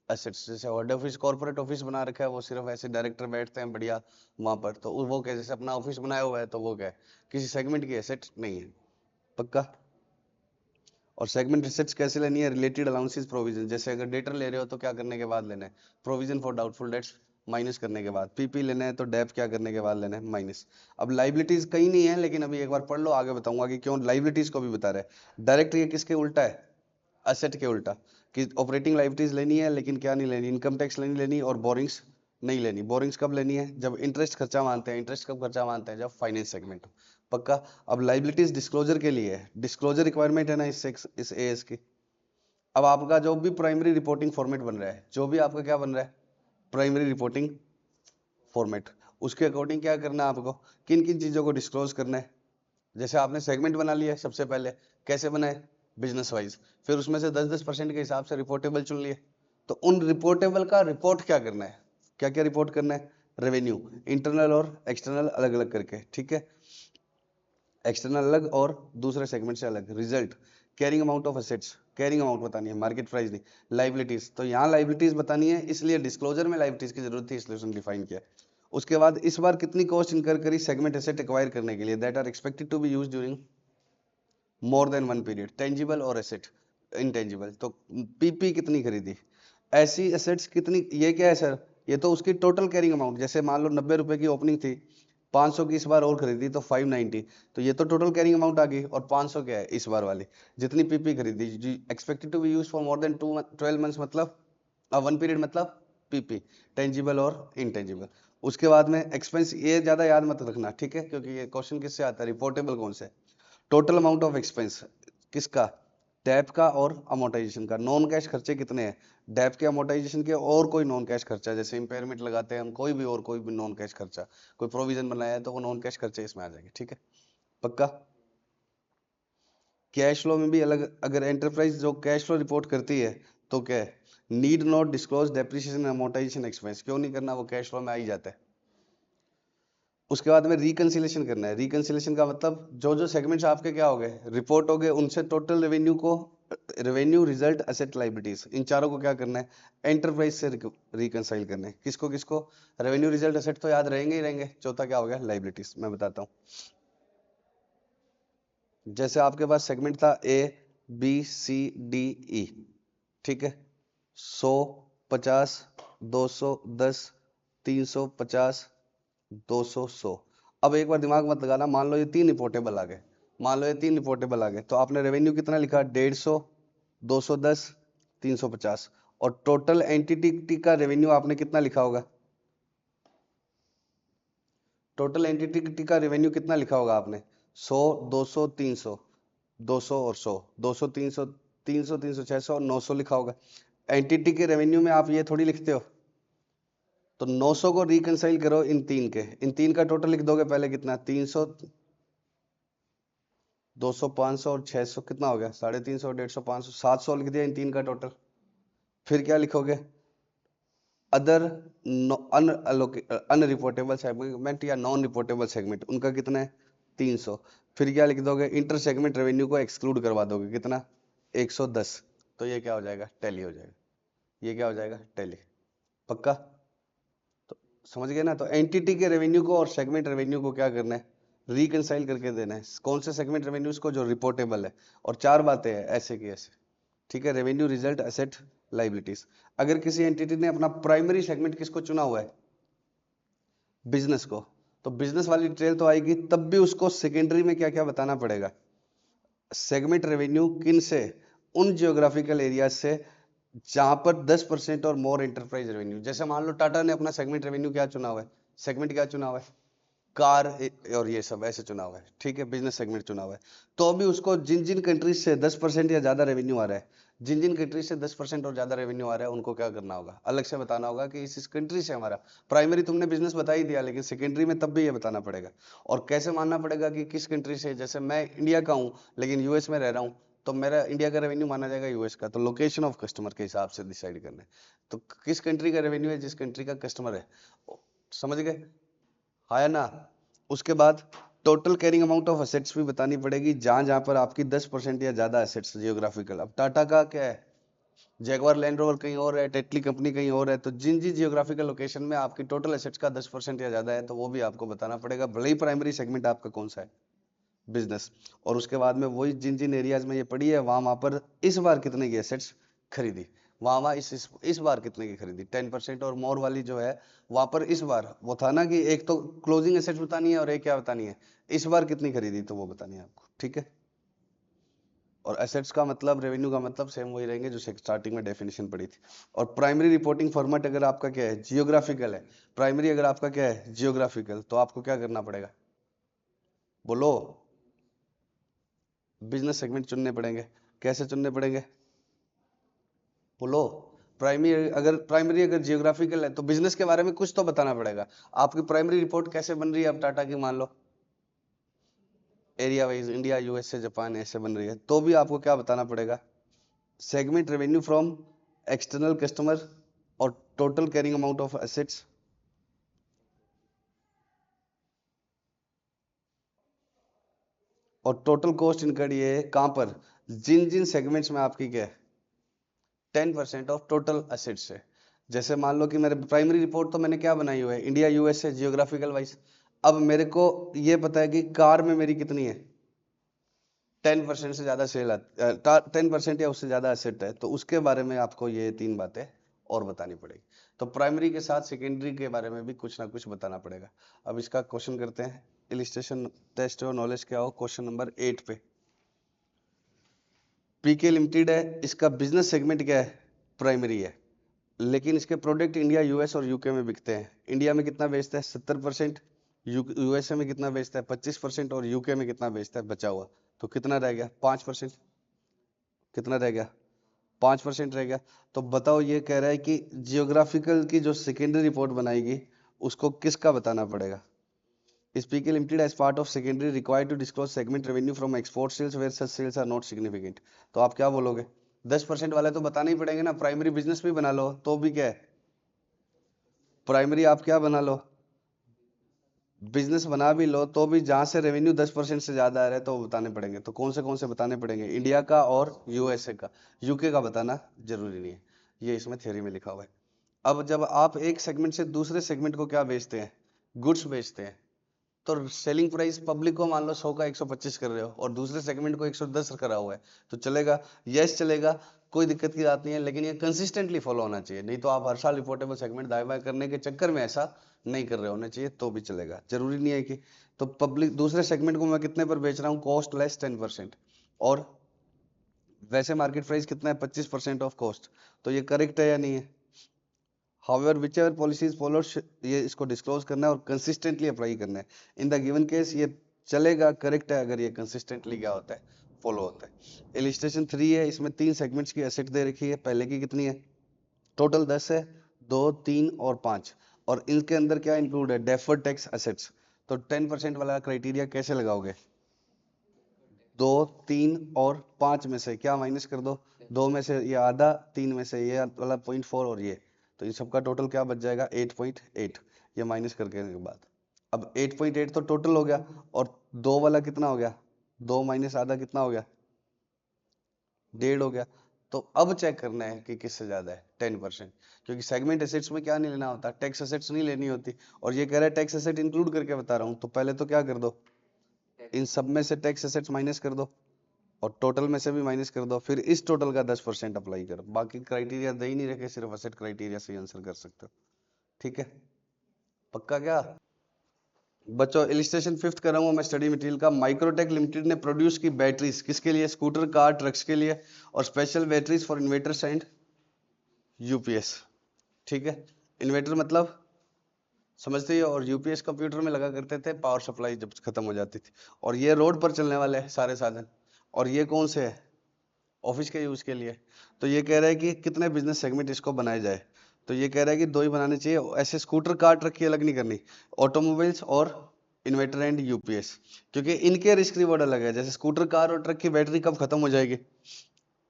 एसेट्स। जैसे हेड ऑफिस, कॉर्पोरेट ऑफिस बना रखा है, वो सिर्फ ऐसे डायरेक्टर बैठते हैं बढ़िया वहां पर, तो वो क्या, जैसे अपना ऑफिस बनाया हुआ है, तो वो क्या है? किसी सेगमेंट की एसेट नहीं है। पक्का? और सेगमेंट एसेट्स कैसे लेनी है? Related allowances provision. जैसे अगर डेटर ले रहे हो तो क्या करने के बाद लेना है? Provision for doubtful debts minus करने के बाद। पीपी लेना है तो डेप क्या करने के बाद लेना है? माइनस। अब लाइबिलिटीज कहीं नहीं है, लेकिन अभी एक बार पढ़ लो, आगे बताऊंगा कि क्यों लाइबिलिटीज को भी बता रहे हैं। डायरेक्ट ये किसके उल्टा है? एसेट के उल्टा। कि ऑपरेटिंग लाइबिलिटीज लेनी है, लेकिन क्या नहीं लेनी? इनकम टैक्स नहीं लेनी, और बोरिंग्स नहीं लेनी। बोरिंग्स कब लेनी है? जब इंटरेस्ट खर्चा मानते हैं। इंटरेस्ट कब खर्चा मानते हैं? जब फाइनेंस सेगमेंट। पक्का? अब लाइबिलिटीज डिस्क्लोजर के लिए है, डिस्क्लोजर रिक्वायरमेंट है ना इस एएस की। अब आपका जो भी प्राइमरी रिपोर्टिंग फॉर्मेट बन रहा है, जो भी आपका क्या बन रहा है? प्राइमरी रिपोर्टिंग फॉर्मेट, उसके अकॉर्डिंग क्या करना है आपको? किन किन चीजों को डिस्क्लोज करना है? जैसे आपने सेगमेंट बना लिया सबसे पहले, कैसे बनाए? Business wise. फिर उसमें से 10-10% के हिसाब से रिपोर्टेबल चुन लिए। तो उन रिपोर्टेबल का रिपोर्ट क्या करना है? क्या क्या रिपोर्ट करना है? रेवेन्यू, इंटरनल और एक्सटर्नल अलग अलग करके, ठीक है। एक्सटर्नल अलग और दूसरे सेगमेंट से अलग। Result, carrying amount of assets, carrying amount बतानी है, मार्केट प्राइस नहीं। लाइबिलिटीज, तो यहाँ लाइबिलिटीज बतानी है, इसलिए डिस्क्लोजर में लाइबिलिटीज की जरूरत थी, इसलिए उसने डिफाइन किया। उसके बाद इस बार कितनी कॉस्ट इनकर करी सेगमेंट एसेट एक्वायर करने के लिए? That are expected to be used during more than one period. Tangible और एसेट इनटेंजिबल, तो पीपी कितनी खरीदी? ऐसी एसेट्स कितनी? ये क्या है सर? ये तो उसकी टोटल कैरिंग अमाउंट। जैसे मान लो 90 रुपए की ओपनिंग थी, 500 की इस बार और खरीदी तो 590, तो ये तो टोटल कैरिंग अमाउंट आ गई। और 500 क्या है इस बार वाली? जितनी पीपी खरीदी। Expected to be use for more than 12 months, मतलब वन पीरियड, मतलब पीपी। टेंजिबल और इनटेंजिबल। उसके बाद में एक्सपेंस, ये ज्यादा याद मत रखना, ठीक है, क्योंकि ये क्वेश्चन किससे आता है? रिपोर्टेबल कौन से? टोटल अमाउंट ऑफ एक्सपेंस किसका? डेप का और अमोटाइजेशन का। नॉन कैश खर्चे कितने हैं? डेप के, अमोटाइजेशन के, और कोई नॉन कैश खर्चा, जैसे इंपेयरमेंट लगाते हैं हम, कोई भी, और कोई भी नॉन कैश खर्चा, कोई प्रोविजन बनाया है, तो वो नॉन कैश खर्चे इसमें आ जाएंगे, ठीक है। पक्का? कैश फ्लो में भी अलग, अगर एंटरप्राइज जो कैश फ्लो रिपोर्ट करती है तो क्या है? Need not disclose depreciation amortisation expense. क्यों नहीं करना? वो कैश फ्लो में आ ही जाता है। उसके बाद में रिकंसिलेशन करना है। रिकंसिलेशन का मतलब जो जो सेगमेंट्स आपके क्या हो गए, रिपोर्ट हो गए, उनसे टोटल रेवेन्यू को, रेवेन्यू, रिजल्ट, एसेट, लाइबिलिटीज, इन चारों को क्या करना है? एंटरप्राइज से रिकंसाइल करना है। किसको किसको? रेवेन्यू, रिजल्ट, एसेट तो याद रहेंगे ही रहेंगे। चौथा क्या हो गया? लाइबिलिटीज। मैं बताता हूँ। जैसे आपके पास सेगमेंट था ABCDE, ठीक है। 100, 50, 200, 10, 350, 200, 100। अब एक बार दिमाग मत लगाना, मान लो ये तीन रिपोर्टेबल आ गए, मान लो ये तीन रिपोर्टेबल आ गए, तो आपने रेवेन्यू कितना लिखा? 150, 210, 350। और टोटल एंटिटी का रेवेन्यू आपने कितना लिखा होगा? टोटल एंटिटी का रेवेन्यू कितना लिखा होगा आपने? 100, 200, 300, 200 और 100, 200, 300, 300, 300, 600 और 900 लिखा होगा। एंटिटी के रेवेन्यू में आप ये थोड़ी लिखते हो। तो 900 को रिकंसाइल करो इन तीन का टोटल लिख दोगे पहले कितना? 300, 200, 500 और 600 कितना हो गया? 350, 150, 500, 700 लिख दिया इन तीन का टोटल। फिर क्या लिखोगे? अदर अनरिपोर्टेबल सेगमेंट या नॉन रिपोर्टेबल सेगमेंट, उनका कितना है? 300। फिर क्या लिख दोगे? इंटर सेगमेंट रेवेन्यू को एक्सक्लूड करवा दोगे, कितना? 110। तो ये क्या हो जाएगा? टैली हो जाएगा। ये क्या हो जाएगा? टैली। पक्का? तो समझ गए ना? तो एंटिटी के रेवेन्यू को और सेगमेंट रेवेन्यू को क्या करना है? रिकंसाइल करके देना है। कौन से सेगमेंट रेवेन्यूज को? जो रिपोर्टेबल है। और 4 बातें हैं ऐसे की ऐसे, ठीक है? Revenue, result, asset, liabilities. अगर किसी एंटिटी ने अपना प्राइमरी सेगमेंट किसको चुना हुआ है? बिजनेस को, तो बिजनेस वाली डिटेल तो आएगी, तब भी उसको सेकेंडरी में क्या क्या बताना पड़ेगा? सेगमेंट रेवेन्यू किन से? उन जियोग्राफिकल एरियाज से जहां पर 10% और मोर एंटरप्राइज रेवेन्यू। जैसे मान लो टाटा ने अपना सेगमेंट रेवेन्यू क्या चुना हुआ है? सेगमेंट क्या चुना हुआ है? कार और ये सब ऐसे चुना हुआ है, ठीक है? बिजनेस सेगमेंट चुना हुआ है। तो अभी उसको जिन जिन कंट्रीज से 10% या ज्यादा रेवेन्यू आ रहा है, जिन जिन कंट्रीज से 10% और ज्यादा रेवेन्यू आ रहा है, उनको क्या करना होगा? अलग से बताना होगा कि इस कंट्री से हमारा प्राइमरी तुमने बिजनेस बता ही दिया, लेकिन सेकेंडरी में तब भी ये बताना पड़ेगा। और कैसे मानना पड़ेगा कि किस कंट्री से? जैसे मैं इंडिया का हूँ लेकिन यूएस में रह रहा हूँ, तो मेरा इंडिया का रेवेन्यू माना जाएगा यूएस का। तो लोकेशन ऑफ कस्टमर के हिसाब से डिसाइड करना है। तो किस कंट्री का रेवेन्यू है? जिस कंट्री का कस्टमर है। समझ गए? हाँ या ना? उसके बाद total carrying amount of assets भी बतानी पड़ेगी, जहां जहां पर आपकी 10% या ज्यादा एसेट्स जियोग्राफिकल। अब टाटा का क्या है? जैगवार लैंड रोवर कहीं और है, टेटली कंपनी कहीं और है। तो जिन जिन जियोग्राफिकल लोकेशन में आपकी टोटल एसेट्स का 10% या ज्यादा है, तो वो भी आपको बताना पड़ेगा, भले ही प्राइमरी सेगमेंट आपका कौन सा है, बिजनेस। और उसके बाद में वही जिन जिन एरियाज में ये पड़ी है, वहां पर इस बार कितने की एसेट्स खरीदी, वहां इस बार कितने की खरीदी। 10% और मोर वाली जो है, वहां पर इस बार वो था ना कि एक तो क्लोजिंग एसेट्स बतानी है और एक क्या बतानी है? इस बार कितनी खरीदी, तो वो बतानी है आपको, ठीक है? और एसेट्स का मतलब, रेवेन्यू का मतलब सेम वही रहेंगे जो स्टार्टिंग में डेफिनेशन पड़ी थी। और प्राइमरी रिपोर्टिंग फॉर्मेट अगर आपका क्या है? जियोग्राफिकल है। प्राइमरी अगर आपका क्या है? जियोग्राफिकल, तो आपको क्या करना पड़ेगा? बोलो। बिजनेस सेगमेंट चुनने पड़ेंगे। कैसे चुनने पड़ेंगे? बोलो। प्राइमरी अगर जियोग्राफिकल है, तो बिजनेस के बारे में कुछ तो बताना पड़ेगा। आपकी प्राइमरी रिपोर्ट कैसे बन रही है अब टाटा की? मान लो area wise, India, USA, Japan ऐसे बन रही है, तो भी आपको क्या बताना पड़ेगा? Segment revenue from external customer और total carrying amount of assets और टोटल कॉस्ट इनकर्ड। ये कहां पर? जिन जिन सेगमेंट्स में आपकी क्या है? 10% ऑफ टोटल एसेट्स है। जैसे मान लो कि मेरे प्राइमरी रिपोर्ट तो मैंने क्या बनाई हुई है? India, USA, geographical wise. अब मेरे को ये पता है कि कार में मेरी कितनी है? 10% से ज्यादा सेल, 10% या उससे ज्यादा एसेट है, तो उसके बारे में आपको ये 3 बातें और बतानी पड़ेगी। तो प्राइमरी के साथ सेकेंडरी के बारे में भी कुछ ना कुछ बताना पड़ेगा। अब इसका क्वेश्चन करते हैं। इलिस्ट्रेशन टेस्ट और नॉलेज क्या हो? क्वेश्चन नंबर 8 पे। पीके लिमिटेड है, इसका बिजनेस सेगमेंट क्या है? प्राइमरी है। लेकिन इसके प्रोडक्ट इंडिया, यूएस और यूके में बिकते हैं। इंडिया में कितना बेचता है? 70%। यूएसए में कितना बेचता है? 25%। और यूके में कितना बेचता है बचा हुआ? तो कितना रह गया? 5%। कितना रह गया? 5% रह गया। तो बताओ, ये कह रहा है कि जियोग्राफिकल की जो सेकेंडरी रिपोर्ट बनाएगी, उसको किसका बताना पड़ेगा? स्पीके limited as part of secondary required to disclose segment revenue from export sales where such sales are not significant. तो आप क्या बोलोगे? 10% वाले तो बताने ही पड़ेंगे ना। प्राइमरी बिजनेस भी बना लो तो भी क्या है? प्राइमरी आप क्या बना लो, बिजनेस बना भी लो, तो भी जहां से रेवेन्यू 10% से ज्यादा आ रहा है, तो वो बताने पड़ेंगे। तो कौन से बताने पड़ेंगे? इंडिया का और यूएसए का। यूके का बताना जरूरी नहीं है, ये इसमें थ्योरी में लिखा हुआ है। अब जब आप एक सेगमेंट से दूसरे सेगमेंट को क्या बेचते हैं? गुड्स बेचते हैं। तो सेलिंग प्राइस पब्लिक को मान लो 100 का 125 कर रहे हो और दूसरे सेगमेंट को 110 करा हुआ है, तो चलेगा? यस चलेगा, कोई दिक्कत की बात नहीं है। लेकिन ये कंसिस्टेंटली फॉलो होना चाहिए, नहीं तो आप हर साल रिपोर्टेबल सेगमेंट दाएं बाएं करने के चक्कर में ऐसा नहीं कर रहे होने चाहिए, तो भी चलेगा। जरूरी नहीं है कि तो पब्लिक दूसरे सेगमेंट को मैं कितने पर बेच रहा हूँ? Cost less 10%। और वैसे मार्केट प्राइस कितना है, 25% ऑफ कॉस्ट, तो ये करेक्ट है या नहीं है? हाउएवर whichever policies followed ये इसको डिस्क्लोज करना है और कंसिस्टेंटली अप्लाई करना है। इन द गिवन केस ये चलेगा, करेक्ट है अगर ये कंसिस्टेंटली क्या होता है, फॉलो होता है। इलिस्ट्रेशन 3 है, इसमें 3 सेगमेंट्स की एसेट दे रखी है। पहले की कितनी है, टोटल 10 है, 2, 3 और 5, और इनके अंदर क्या इंक्लूड है, डेफर्ड टैक्स एसेट्स। तो 10% वाला क्राइटेरिया कैसे लगाओगे, 2, 3 और 5 में से क्या माइनस कर दो, 2 में से ये आधा, 3 में से ये वाला 0.4 और ये, तो इन सबका टोटल क्या बच जाएगा, 8.8। ये माइनस करके के बाद अब 8.8 तो टोटल हो गया, और 2 वाला कितना हो गया, 2 माइनस आधा कितना हो गया, 1.5 हो गया। तो अब चेक करना है कि किससे ज्यादा है, 10%, क्योंकि सेगमेंट एसेट्स में क्या नहीं लेना होता, टैक्स एसेट्स नहीं लेनी होती, और ये कह रहा है टैक्स एसेट इंक्लूड करके बता रहा हूँ, तो पहले तो क्या कर दो, इन सब में से टैक्स एसेट्स माइनस कर दो, और टोटल में से भी माइनस कर दो, फिर इस टोटल का 10% अप्लाई करो। बाकी क्राइटेरिया दे ही नहीं रखे, सिर्फ असेट क्राइटेरिया से आंसर कर सकते हो। ठीक है, पक्का क्या बच्चों? इलिस्ट्रेशन 5th कर रहा हूँ मैं स्टडी मटेरियल का। माइक्रोटेक लिमिटेड ने प्रोड्यूस की बैटरीज किसके लिए, स्कूटर, कार, ट्रक्स के लिए, और special batteries for inverters and UPS. ठीक है, इन्वर्टर मतलब समझते ही हो, और यूपीएस कंप्यूटर में लगा करते थे, पावर सप्लाई जब खत्म हो जाती थी। और ये रोड पर चलने वाले हैं सारे साधन, और ये कौन से है, ऑफिस के यूज के लिए। तो ये कह रहा है कि कितने बिजनेस सेगमेंट इसको बनाए जाए, तो ये कह रहा है कि 2 ही बनाने चाहिए, ऐसे स्कूटर, कार, ट्रक की अलग नहीं करनी, ऑटोमोबाइल्स और इन्वर्टर एंड यूपीएस, क्योंकि इनके रिस्क रिवॉर्ड अलग है। जैसे स्कूटर, कार और ट्रक की बैटरी कब खत्म हो जाएगी,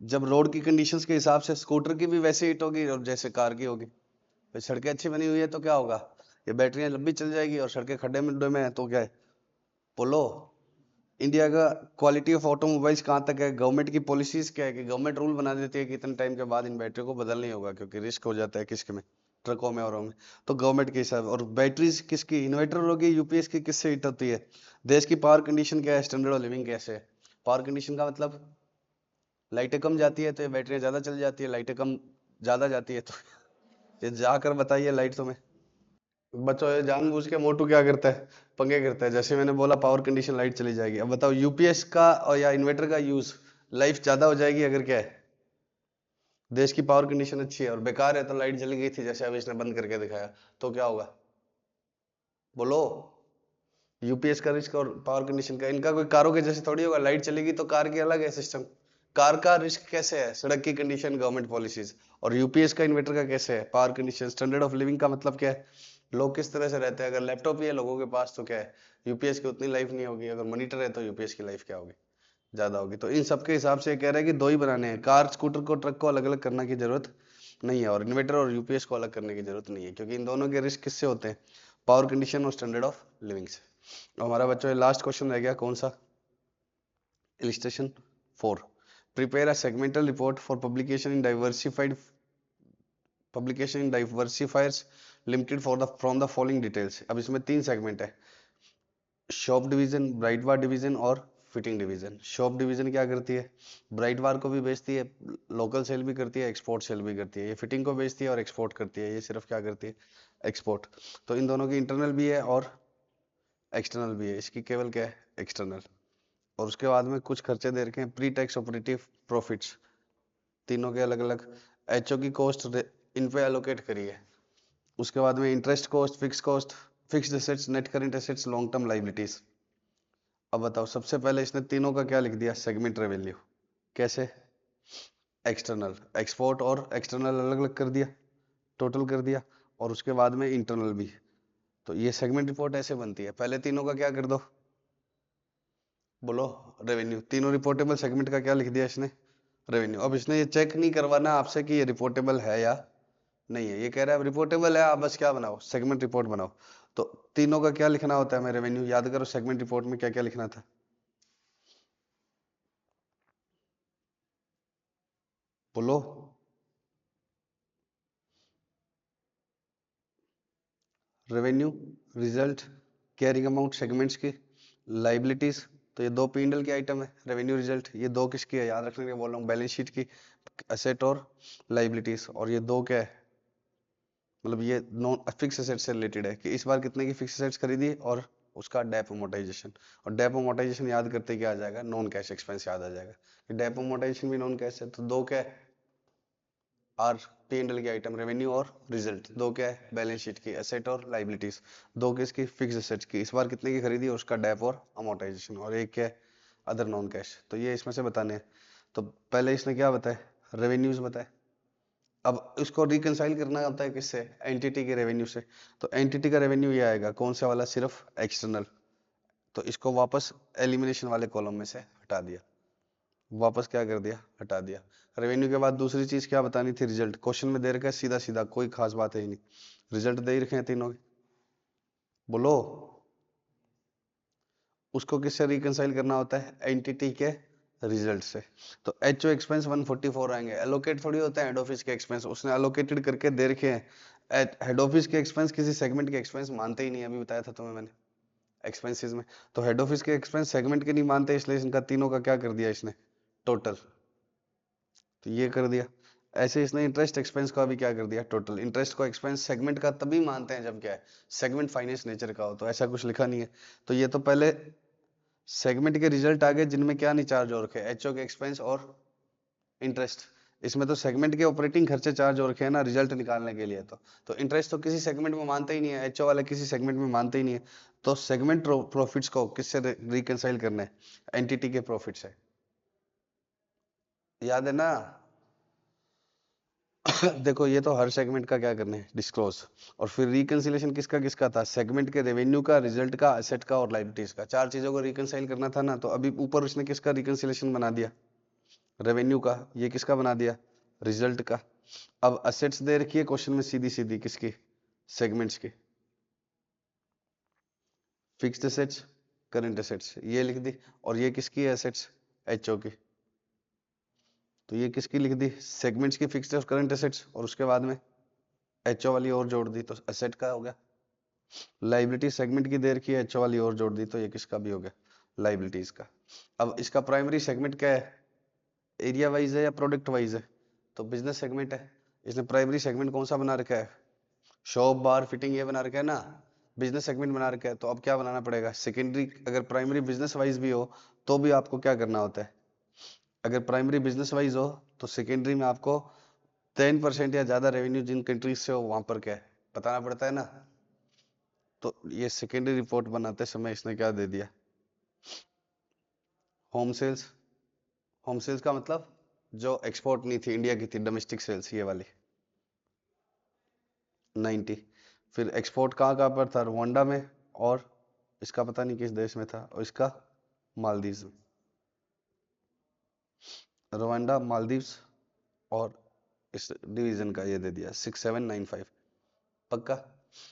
जब रोड की कंडीशंस के हिसाब से स्कूटर की भी वैसे हिट होगी और जैसे कार की होगी। भाई सड़कें अच्छी बनी हुई है तो क्या होगा, ये बैटरियां लंबी चल जाएगी, और सड़कें खड्डे में है तो क्या है, बोलो। इंडिया का क्वालिटी ऑफ ऑटोमोबाइल्स कहाँ तक है, गवर्नमेंट की पॉलिसीज क्या है, कि गवर्नमेंट रूल बना देती है कि इतने टाइम के बाद इन बैटरी को बदलना ही होगा, क्योंकि रिस्क हो जाता है किसके में, ट्रकों में और में। तो गवर्नमेंट के हिसाब, और बैटरीज किसकी, इन्वर्टर होगी, यूपीएस की किससे हिट होती है, देश की पावर कंडीशन क्या है, स्टैंडर्ड ऑफ लिविंग कैसे है। पावर कंडीशन का मतलब लाइटें कम जाती है तो ये बैटरियां ज्यादा चल जाती है, लाइटें कम ज्यादा जाती है तो ये जाकर बताइए लाइट तुम्हें। बच्चों ये जानबूझ के मोटू क्या करता है, पंगे करता है। जैसे मैंने बोला पावर कंडीशन, लाइट चली जाएगी। अब बताओ यूपीएस का और या इन्वर्टर का यूज, लाइफ ज्यादा हो जाएगी अगर क्या है, देश की पावर कंडीशन अच्छी है, और बेकार है तो लाइट जल गई थी जैसे अभी इसने बंद करके दिखाया, तो क्या होगा, बोलो। यूपीएस का रिस्क और पावर कंडीशन का इनका कोई कारों के जैसे थोड़ी होगा, लाइट चलेगी तो कार की अलग है सिस्टम। कार का रिस्क कैसे है, सड़क की कंडीशन, गवर्नमेंट पॉलिसीज, और यूपीएस का, इन्वर्टर का कैसे है, power condition. Standard of living का मतलब क्या है, लोग किस तरह से रहते हैं। अगर लैपटॉप ही है लोगों के पास तो क्या है, यूपीएस की उतनी लाइफ नहीं होगी, अगर मॉनिटर है तो यूपीएस की लाइफ क्या होगी, ज्यादा होगी। तो इन सबके हिसाब से कह रहा है कि 2 ही बनाने हैं, कार, स्कूटर को, ट्रक को अलग अलग करने की जरूरत नहीं है, और इन्वर्टर और यूपीएस को अलग करने की जरूरत नहीं है, क्योंकि इन दोनों के रिस्क किससे होते हैं, पावर कंडीशन और स्टैंडर्ड ऑफ लिविंग से। हमारा बच्चों लास्ट क्वेश्चन रह गया, कौन सा, illustration 4। Prepare a segmental report for publication in diversifiers limited for the from the following details. अब इसमें 3 सेगमेंट है, shop division, bright bar division और फिटिंग डिवीजन। शॉप डिवीजन क्या करती है, ब्राइट बार को भी बेचती है, लोकल सेल भी करती है, एक्सपोर्ट सेल भी करती है। ये फिटिंग को बेचती है और एक्सपोर्ट करती है, ये सिर्फ क्या करती है, एक्सपोर्ट। तो इन दोनों की इंटरनल भी है और एक्सटर्नल भी है, इसकी केवल क्या है, एक्सटर्नल। और उसके बाद में कुछ खर्चे दे रखे हैं, प्री टैक्स ऑपरेटिव प्रॉफिट्स, तीनों के अलग अलग। एचओ की कॉस्ट इन पे एलोकेट करी है। उसके बाद में interest cost, fixed assets, net current assets, long term liabilities. अब बताओ, सबसे पहले इसने तीनों का क्या लिख दिया, सेगमेंट रेवेन्यू। कैसे, एक्सटर्नल, एक्सपोर्ट और एक्सटर्नल अलग अलग कर दिया, टोटल कर दिया, और उसके बाद में इंटरनल भी। तो ये सेगमेंट रिपोर्ट ऐसे बनती है, पहले तीनों का क्या कर दो, बोलो, रेवेन्यू। तीनों रिपोर्टेबल सेगमेंट का क्या लिख दिया इसने, रेवेन्यू। अब इसने ये चेक नहीं करवाना आपसे कि ये रिपोर्टेबल है या नहीं है, ये कह रहा है रिपोर्टेबल है, आप बस क्या बनाओ, सेगमेंट रिपोर्ट बनाओ। तो तीनों का क्या लिखना होता है, मैं रेवेन्यू, याद करो सेगमेंट रिपोर्ट में क्या क्या लिखना था, बोलो। Revenue, result, carrying amount segments की, लाइबिलिटीज। तो ये 2 P&L के आइटम है, रेवेन्यू, रिजल्ट। ये 2 किसकी है, याद रखने के बोल रहा हूँ, बैलेंस शीट की, एसेट और लाइबिलिटीज। और ये 2 क्या है, मतलब ये नॉन फिक्स एसेट से रिलेटेड है, कि इस बार कितने की फिक्स एसेट्स खरीदी और उसका डेप अमोर्टाइजेशन। और डेप अमोर्टाइजेशन याद करते क्या आ जाएगा, नॉन कैश एक्सपेंस याद आ जाएगा कि डेप अमोर्टाइजेशन भी नॉन कैश है। तो दो क्या है, आर P&L की आइटम, रेवेन्यू और रिजल्ट। दो क्या है, बैलेंस शीट की एसेट और लाइबिलिटीज। दो किसकी, फिक्स एसेट्स की, इस बार कितने की खरीदी और उसका डेप और अमोर्टाइजेशन। और एक क्या है, अदर नॉन कैश। तो ये इसमें से बताने हैं। तो पहले इसने क्या बताया, रेवेन्यूज बताए। अब इसको रिकंसाइल करना होता है किससे, एंटिटी के रेवेन्यू से। तो एंटिटी का रेवेन्यू ये आएगा कौन सा वाला, सिर्फ एक्सटर्नल। तो इसको वापस एलिमिनेशन वाले कॉलम में से हटा दिया, वापस क्या कर दिया, हटा दिया। रेवेन्यू के बाद दूसरी चीज क्या बतानी थी, रिजल्ट। क्वेश्चन में दे रखा है सीधा सीधा, कोई खास बात है ही नहीं, रिजल्ट दे ही रखे हैं तीनों के। बोलो, उसको किससे रिकंसाइल करना होता है, एंटिटी के रिजल्ट से। तो एचओ एक्सपेंस 144 आएंगे। एलोकेट थोड़ी होता है हेड ऑफिस के एक्सपेंस, उसने एलोकेटेड करके दे रखे हैं। हेड ऑफिस के एक्सपेंस किसी सेगमेंट के एक्सपेंस मानते ही नहीं, अभी बताया था तुम्हें मैंने एक्सपेंसेस में। तो हेड ऑफिस के एक्सपेंस सेगमेंट के नहीं मानते, इसलिए इनका तीनों का क्या कर दिया इसने, टोटल। तो ये कर दिया। ऐसे इसने इंटरेस्ट एक्सपेंस का भी क्या कर दिया, टोटल। इंटरेस्ट को एक्सपेंस सेगमेंट का तभी मानते हैं जब क्या है, सेगमेंट फाइनेंस नेचर का हो। तो ऐसा कुछ लिखा नहीं है। तो ये तो पहले सेगमेंट के रिजल्ट आ गए जिनमें क्या नहीं चार्ज हो रखे, एचओ के एक्सपेंस और इंटरेस्ट। इसमें तो सेगमेंट के ऑपरेटिंग खर्चे चार्ज हो रखे हैं ना रिजल्ट निकालने के लिए। तो इंटरेस्ट तो किसी सेगमेंट में मानते ही नहीं है, एचओ वाले किसी सेगमेंट में मानते ही नहीं है। तो सेगमेंट प्रॉफिट्स को किससे रिकंसाइल करना है, एंटिटी के प्रॉफिट से। याद है ना। देखो ये तो हर सेगमेंट का क्या करना है, डिस्क्लोज। और फिर रिकंसिलेशन किसका किसका था, सेगमेंट के रेवेन्यू का, रिजल्ट का, एसेट का और लायबिलिटीज का। चार चीजों को रिकंसाइल करना था ना। तो अभी ऊपर उसने किसका रिकंसिलेशन बना दिया, रेवेन्यू का। ये किसका बना दिया, रिजल्ट का। अब असेट्स दे रखी है क्वेश्चन में सीधी सीधी, किसकी, सेगमेंट्स की। फिक्स्ड एसेट्स, करंट एसेट्स, ये लिख दी। और ये किसकी है, एसेट्स, एचओ की। तो ये किसकी लिख दी, सेगमेंट्स की फिक्स्ड और करंट एसेट्स। और उसके बाद में एचओ वाली और जोड़ दी, तो एसेट का हो गया। लाइबिलिटी सेगमेंट की दे रखी है, एचओ वाली और जोड़ दी, तो ये किसका भी हो गया, लाइबिलिटीज का। अब इसका प्राइमरी सेगमेंट क्या है, एरिया वाइज है या प्रोडक्ट वाइज है, तो बिजनेस सेगमेंट है। इसने प्राइमरी सेगमेंट कौन सा बना रखा है, शॉप बार फिटिंग ये बना रखा है ना, बिजनेस सेगमेंट बना रखा है। तो अब क्या बनाना पड़ेगा, सेकेंडरी। अगर प्राइमरी बिजनेस वाइज भी हो तो भी आपको क्या करना होता है, अगर प्राइमरी बिजनेस वाइज हो तो सेकेंडरी में आपको 10% या ज्यादा रेवेन्यू जिन कंट्रीज से हो वहां पर क्या है बताना पड़ता है ना। तो ये सेकेंडरी रिपोर्ट बनाते समय इसने क्या दे दिया, होम सेल्स। होम सेल्स का मतलब जो एक्सपोर्ट नहीं थी, इंडिया की थी, डोमेस्टिक सेल्स ये वाली 90। फिर एक्सपोर्ट कहाँ कहाँ पर था, रवांडा में, और इसका पता नहीं किस देश में था, और इसका मालदीव्स में। रवांडा, मालदीव्स और इस डिवीजन का ये दे दिया 6795, पक्का।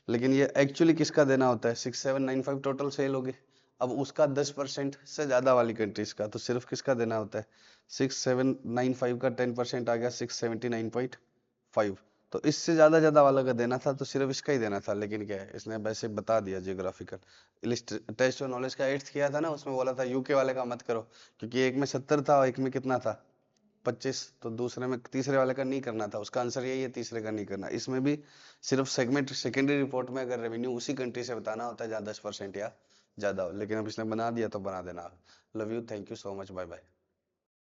लेकिन ये एक्चुअली किसका देना होता है, 6795 टोटल सेल होगी। अब उसका 10% से ज्यादा वाली कंट्रीज का, तो सिर्फ किसका देना होता है, 6795 का 10% आ गया 679.5। तो इससे ज्यादा वाला का देना था तो सिर्फ इसका ही देना था। लेकिन क्या है, इसने वैसे बता दिया जियोग्राफिकल। टेस्ट ऑफ नॉलेज का 8th किया था ना, उसमें बोला था यूके वाले का मत करो, क्योंकि एक में 70 था और एक में कितना था, 25। तो दूसरे में, तीसरे वाले का नहीं करना था। उसका आंसर यही है, तीसरे का नहीं करना। इसमें भी सिर्फ सेगमेंट सेकेंडरी रिपोर्ट में अगर रेवेन्यू उसी कंट्री से बताना होता है जहाँ 10% या ज्यादा हो। लेकिन अब इसने बना दिया तो बना देना। Love you, thank you so much, bye bye.